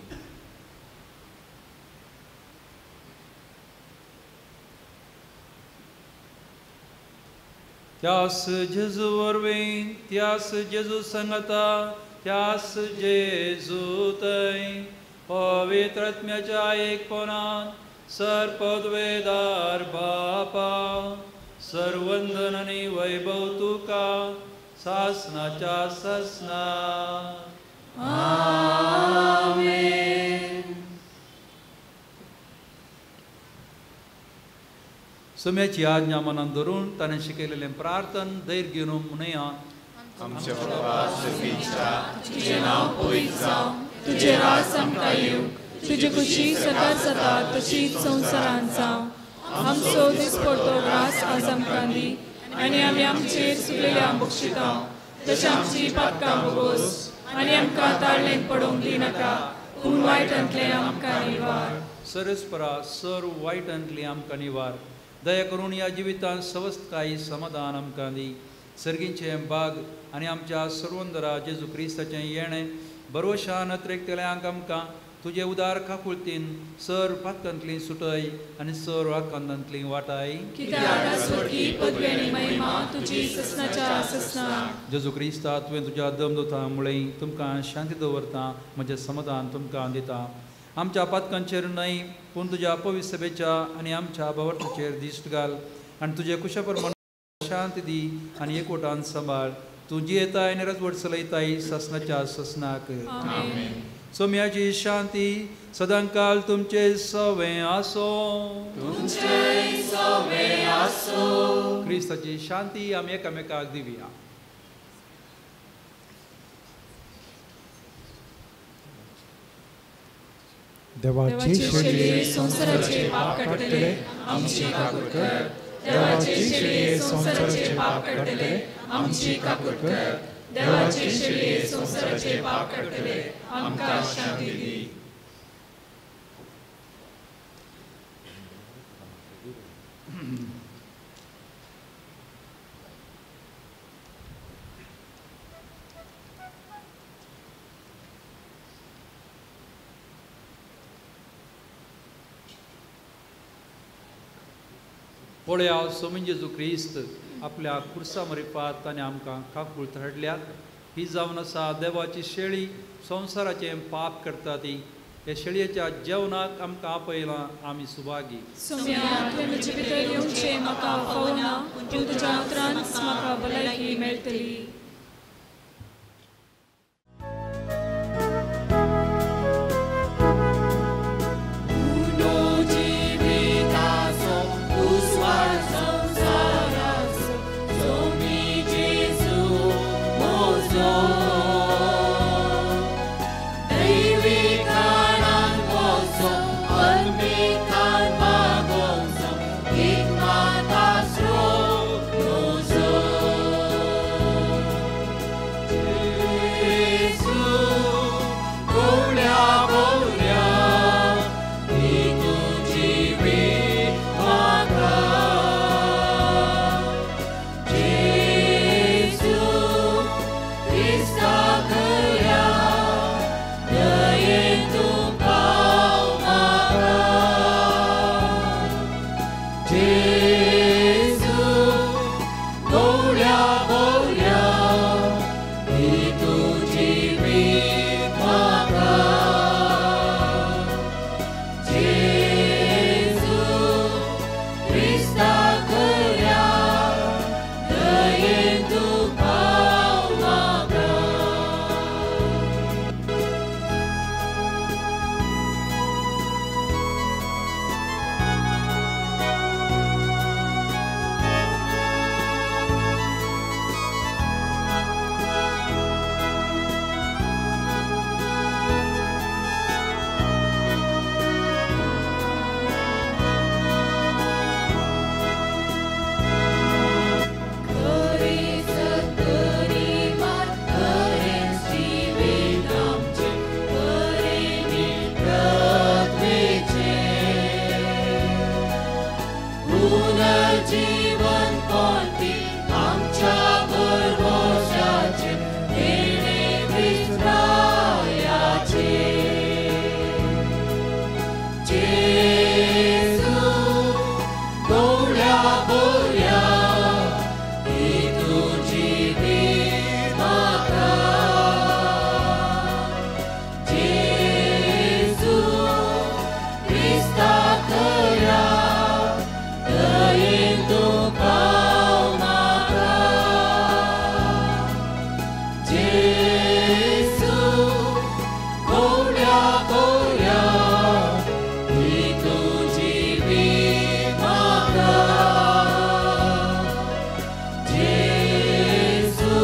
त्यास जेजू वरवीं, त्यास जेजू सांगता, त्यास जेजू थंय पवित्र आत्म्याच्या एकपणान सर्पद्वेदार बापा सर्वंदन आनी वैभव तुका सासणाच्या सासना. सुम्याची आज्ञा मनान धरून ताणें शिकयलेलें प्रार्थन धैर्य घेवन म्हणया. आमच्या बाबा सुखीच्या तुझे नाव पवित्र जावं, तुझे राज आमकां येवं, तुजी खुशी सदांच जाता तशीच संवसारांत जावं. आमचो दिसपडटो ग्रास आज आमकां दी आनी आमी आमचेर चुकलेल्या बक्षिता तशें आमची पातकां भोगोस आनी आमकां ताळणेंत पडोवंक दिनाका, पूण वायटांतलें आमकां निवार. सरस्परा सर्व वायटांतली आमकां निवार. दया करून ह्या जिवितांत सवस्थकायी समाधान आमकां दी. सर्गींचें बाग आनी आमच्या सर्वंदरा जेजू क्रिस्ताचें येणें बरोवशान नत्रेकतेल्यांक आमकां तुजे उदार काकुळतीन सर पातकांतली सुटय आनी सर वाकांतांतली वाटाय. जेजू क्रिस्ता तुवें तुज्या दमदुता मुळे तुमकां शांती दवरता, म्हजें समाधान तुमकां दिता. आमच्या पातकांचेर न्हय पूण तुज्या पवित्र सभेच्या आनी आमच्या भावार्थाचेर दिश्ट घाल आनी तुजे कुशाप्रमाण शांती दी आनी एकवटान सांबाळ. तूं जियेताय आनी रजवट चलयताय सासणाच्या सासनाक. सोम्याची शांती सदांकाल तुमचे सवे आसो. क्रिस्ताची शांती आमी एकामेकाक दिवया. देवाची शेळये संसाराचे पाप काडटले आमची काकूट कर. देवाची शेळये संसाराचे पाप काडटले आमची काकूट कर. देवाची शेळये संसाराचे पाप काडटले आमकां शांती दी. पळया सोमीन जेजू क्रिस्त आपल्या कुर्सा मरिपात ताणें आमकां काकूळ धाडल्यात. ही जावन आसा देवाची शेळी संवसाराचें पाप करता ती. हे शेळयेच्या जेवणाक आमकां आपयलां आमी सुभागी. म्हजे भितर येवचें म्हाका फावना, पूण तुज्या उतरांत म्हाका भलायकी मेळटली. जीवन कोणती आमच्या भरवशाचे देणे विस्तारायाचे जेजू गवळ्या बोऱ्या ही तुझी विमाता जेजू क्रिस्ता खऱ्या दयेन तू पाव म्हाका जेजू गवळ्या बोऱ्या ही तुझी विमाता जेजू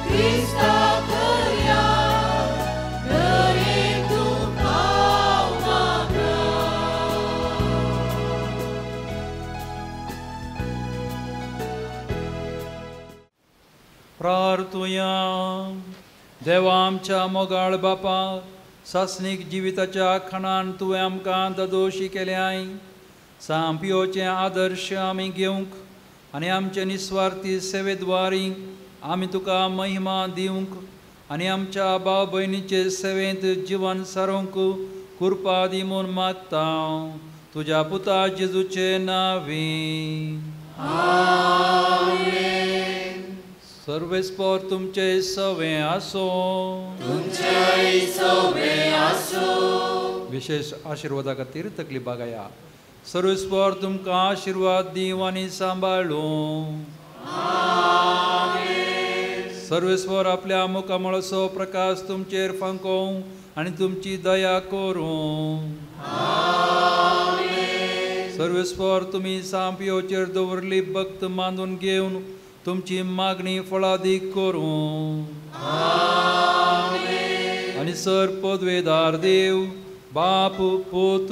क्रिस्ता खऱ्या दयेन तू पाव म्हाका प्रार्थुया. देवा आमच्या मोगाळ बापा, सासनीक जिविताच्या खणान तुवें आमकां दोशी केल्याय. सांपियोचे आदर्श आमी घेवंक आनी आमचे निस्वार्थी सेवेद्वारी आमी तुका महिमा दिवंक आनी आमच्या भाव भयणीचे सेवेंत जीवन सारूंक कृपा दी म्हूण मागता तुज्या पुता जेजूचे नांवी. सर्वेस्पर तुमचे सवे आसो. तुमचेय सवे आसो. विशेष आशिर्वादा खातीर तकली बागाया. सर्वेस्पर तुमकां आशिर्वाद दिव आनी सांबाळूं. सर्वेस्पर आपल्या मुखामळसो प्रकाश तुमचेर फांकोवं आनी तुमची दया करूं. सर्वेस्पर तुमी सांपियोचेर दवरली भक्त मानून घेवन तुमची मागणी फळादीक करूं. आनी सर पदवेदार देव बाप पूत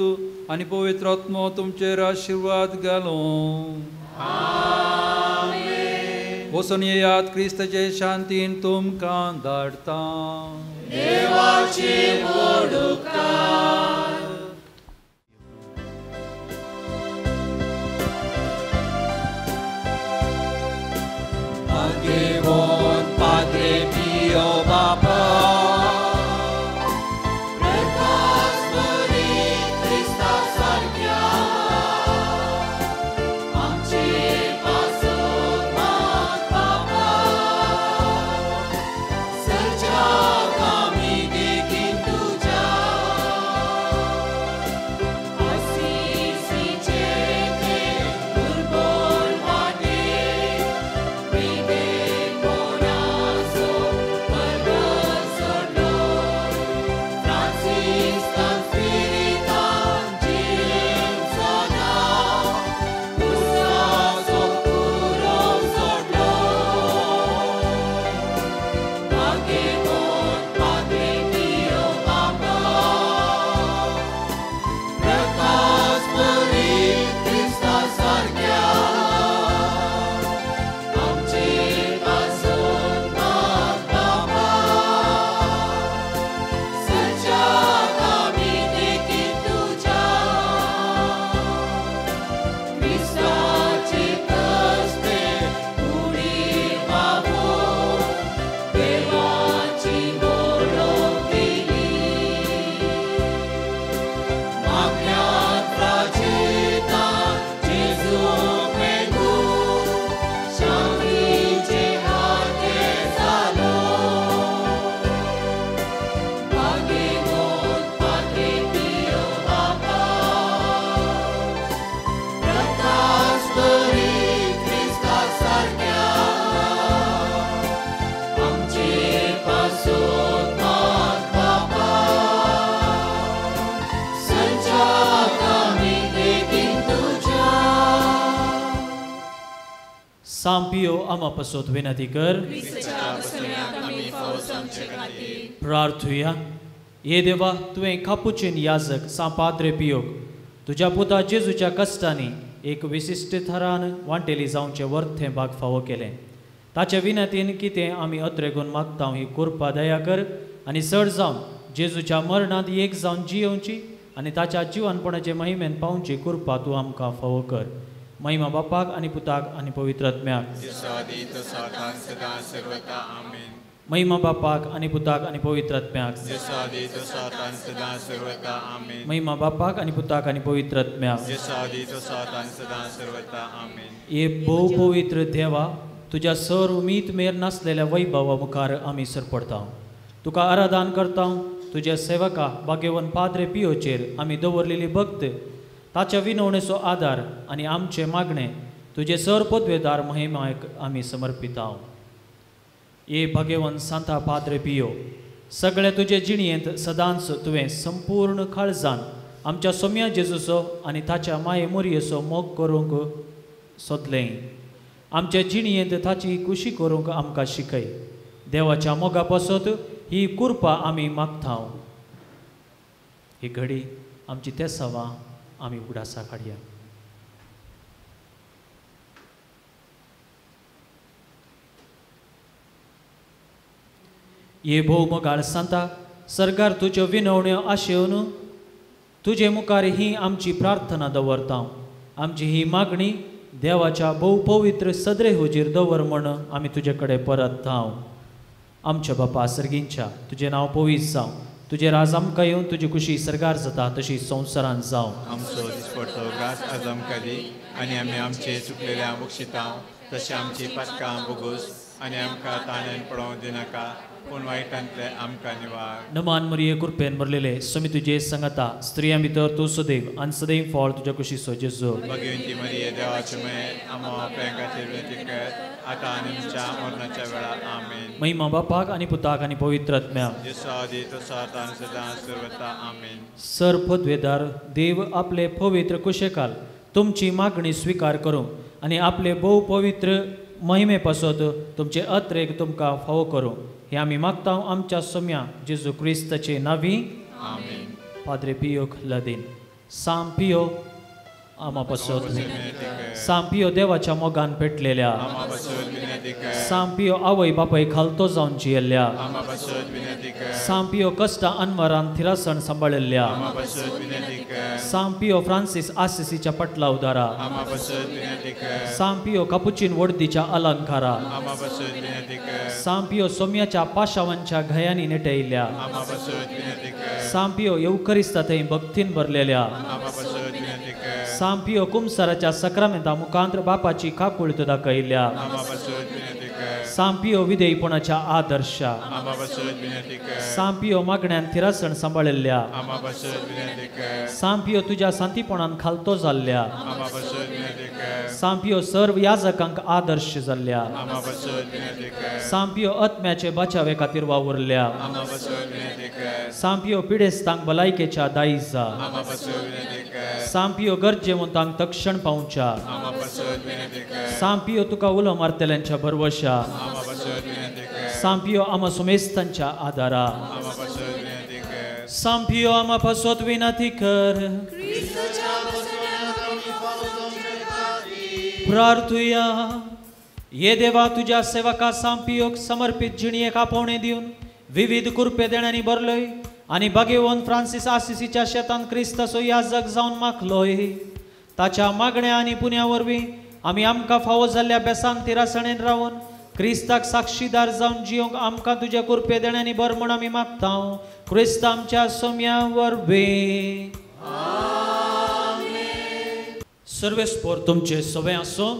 आनी पवित्र आत्मो तुमचेर आशिर्वाद घालूं. वचून येयात क्रिस्ताचे शांतीन तुमकां धाडटा. देवाचे व्हड उपकार. Agevon Padre Pio Papa Pretas Mări Hrista Sarghia Amce pasot mat Papa Sărcea kami dekin tuja Asisi cete urbon vade सांपियो आम्हा पासत विनंती कर. प्रार्थुया. ये देवा तुवें कापुचीन याजक सा पाद्रे पियोक तुज्या पुता जेजूच्या कश्टांनी एक विशिश्ट थरान वांटेली जावचे वर्थे भाग फावो केले. ताच्या विनंतीन कितें आमी अत्रेगून मागता ही कृपा दया कर आनी चड जावन जेजूच्या मरणांत एक जावन जियोवची आनी ताच्या जिवनपणाचे महिमेन पावची कृपा तूं आमकां फावो कर. महिमा बापाक आनी पुताक आनी पवित्र आत्म्याक. महिमा बापाक आनी पुताक आनी पवित्र आत्म्याक. महिमा बापाक आनी पुताक आनी पवित्र आत्म्याक. ये भोव पवित्र देवा, तुझ्या सर उमीद मेर नासलेल्या वैभवा मुखार आमी सरपडता. तुका आराधन करता. तुझ्या सेवका भाग्यवन पाद्रे पियोचेर आमी दवरलेली भक्त, ताच्या विनवणेचो आदार आनी आमचे मागणे तुझे सर पदवेदार महिमाक आमी समर्पिता. ये भाग्यवन सांता पाद्रे पियो, सगळे तुजे जिणयेंत सदांच तुवें संपूर्ण काळजान आमच्या सोम्या जेजूचो आनी ताच्या माये मोरयेचो मोग करूंक सोदलें. आमच्या जिणयेंत ताची खुशी करूंक आमकां शिकय. देवाच्या मोगा पासत ही कृपा आमी मागता. ही घडी आमची तेसावां आमी उगडासा काडया. ये भोव मोगाळ सांता, सरकार तुज्यो विनवण्यो आशेवन तुजे मुखार ही आमची प्रार्थना दवरता. आमची ही मागणी देवाच्या भोव पवित्र सदरे हुजीर दवर म्हण आमी तुजे कडेन परतता. आमच्या बापा सर्गींच्या, तुजें नांव पवित्र जावं. तुजे राज आमकां येवन तुजी खुशी सरकार जाता तशी संवसारांत जावं. आमचो दिसपडटो ग्रास आज आमकां दी आनी आमी आमचे चुकलेल्या बक्षिता तशें आमची पातकां बोगूस आनी आमकां ताणेन पडोवंक दिनाका, पूण वायटांतले आमकां निवार. नमान मरिये कृपेन भरलेले स्वामी तुजे सांगता, स्त्रियां भितर तूं सदैव आनी सदैव फळ तुज्या कुशीचो जेजू. भगवंती मरिये देवाचे माये, आमो आपल्या खातीर विनंती कर, आतां आनी आमच्या मरणाच्या वेळार. आमेन. महिमा बापाक आनी पुताक आनी पवित्र आत्म्याक. जसो आदी तसो आतां आनी सदां सर्वता. आमेन. सर पदवेदार देव आपले पवित्र कुशेकाल तुमची मागणी स्वीकार करूं आनी आपले भोव पवित्र महिमे पासत तुमचे अत्रेक तुमकां फावो करूं हे आमी मागता आमच्या सोम्या जेजू क्रिस्ताचे नांवी. आमेन. पाद्रे पियोक लदीन. साम पियो आमा पासत. साम पियो देवाच्या मोगान पेटलेल्या. साम पियो आवय बापाय खालतो जावन जियेल्ल्या. साम पियो कश्टां अनवरान थिरासण सांबाळिल्ल्या. साम पियो फ्रांसीस आसिसीच्या पटला उदारा. साम पियो कापुचीन वर्दीच्या अलंकारा. साम पियो सोम्याच्या पाशावांच्या घयांनी नेटयिल्ल्या. साम पियो येवकरिस्ता थंय भक्तीन भरलेल्या. साम पियो कुमसाराच्या सक्रामेंता मुखांत्र बापाची काकुळत दाखयिल्ल्या. साम पियो विधेयपणाच्या आदर्शा. साम पियो मागण्यांत थिरासण सांबाळिल्ल्या. साम पियो तुज्या शांतीपणान खालतो जाल्ल्या. साम पियो सर्व याजकांक आदर्श जाल्ल्या. साम पियो आत्म्याचे बचावे खातीर वावुरल्या. साम पियो पिडेस्तांक भलायकेच्या दायजा. साम पियो गरजेवंतांक तक्षण पावच्या. साम पियो तुका उलो मारतेल्यांच्या भरवशा. साम पियो आमा सुमेस्तांच्या आदारा. साम पियो आमा पासत विनंती कर. प्रार्थुया. ये देवा, तुझ्या सेवका साम पियोक समर्पित जिणयेक आपोवणे दिवन विविध कृपे देण्यानी भरलोय आनी भाग्यवन फ्रांसीस आसिसीच्या शेतान क्रिस्ताचो याजक जावन मागलोय. ताच्या मागण्या आनी पुण्या वरवीं आमी आमकां फावो जाल्ल्या बेसान तिरासणेन रावन क्रिस्ताक साक्षीदार जावन जियोंक आमकां तुज्या कृपे देण्यानी भर म्हण आमी मागता. क्रिस्त आमच्या सोम्या वरवीं. सर्वेस्पोर तुमचे सवे आसूं.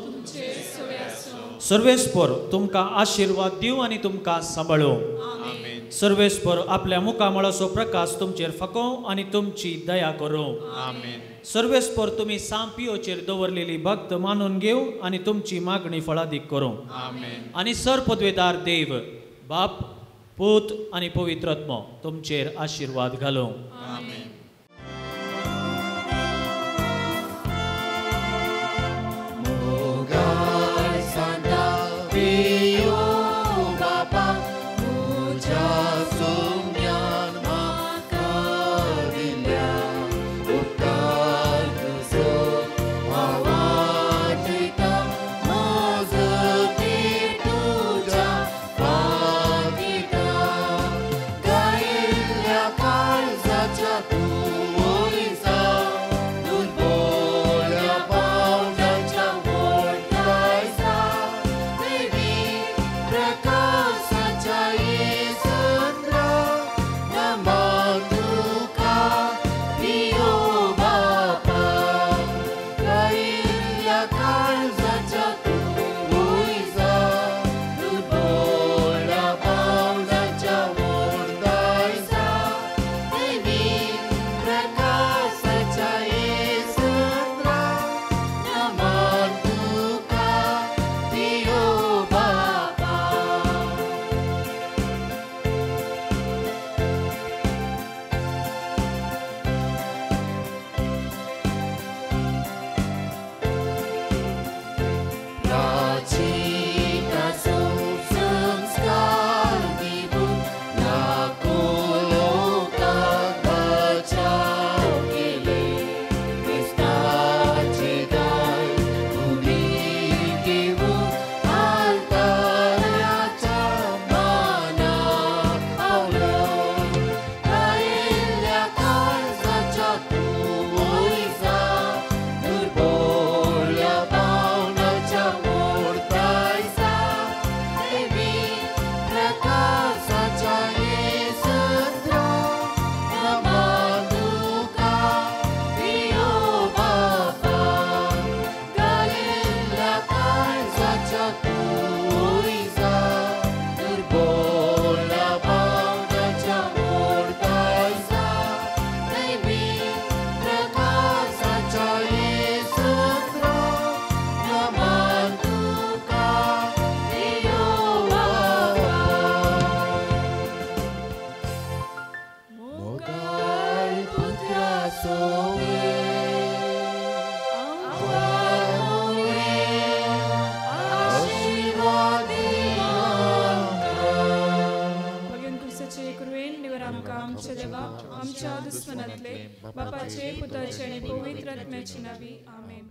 सर्वेस्पोर तुमकां आशिर्वाद दिवं आनी तुमकां सांबाळूं. सर्वेस्पोर आपल्या मुखामळाचो प्रकाश तुमचेर फकोव आनी तुमची दया करूं. सर्वेस्पोर तुमी साम पियोचेर दवरलेली भक्त मानून घेव आनी तुमची मागणी फळादीक करूं. आनी सर पदवेदार देव बाप, पूत आनी पवित्र आत्मो तुमचेर आशिर्वाद घालूं. Gaia, तुझे कृपेन निवर आमकां आमचे देवा आमच्या दुस्मनांतले बापाचे पुताचे आनी पवित्र आत्म्याची नावी आमेन.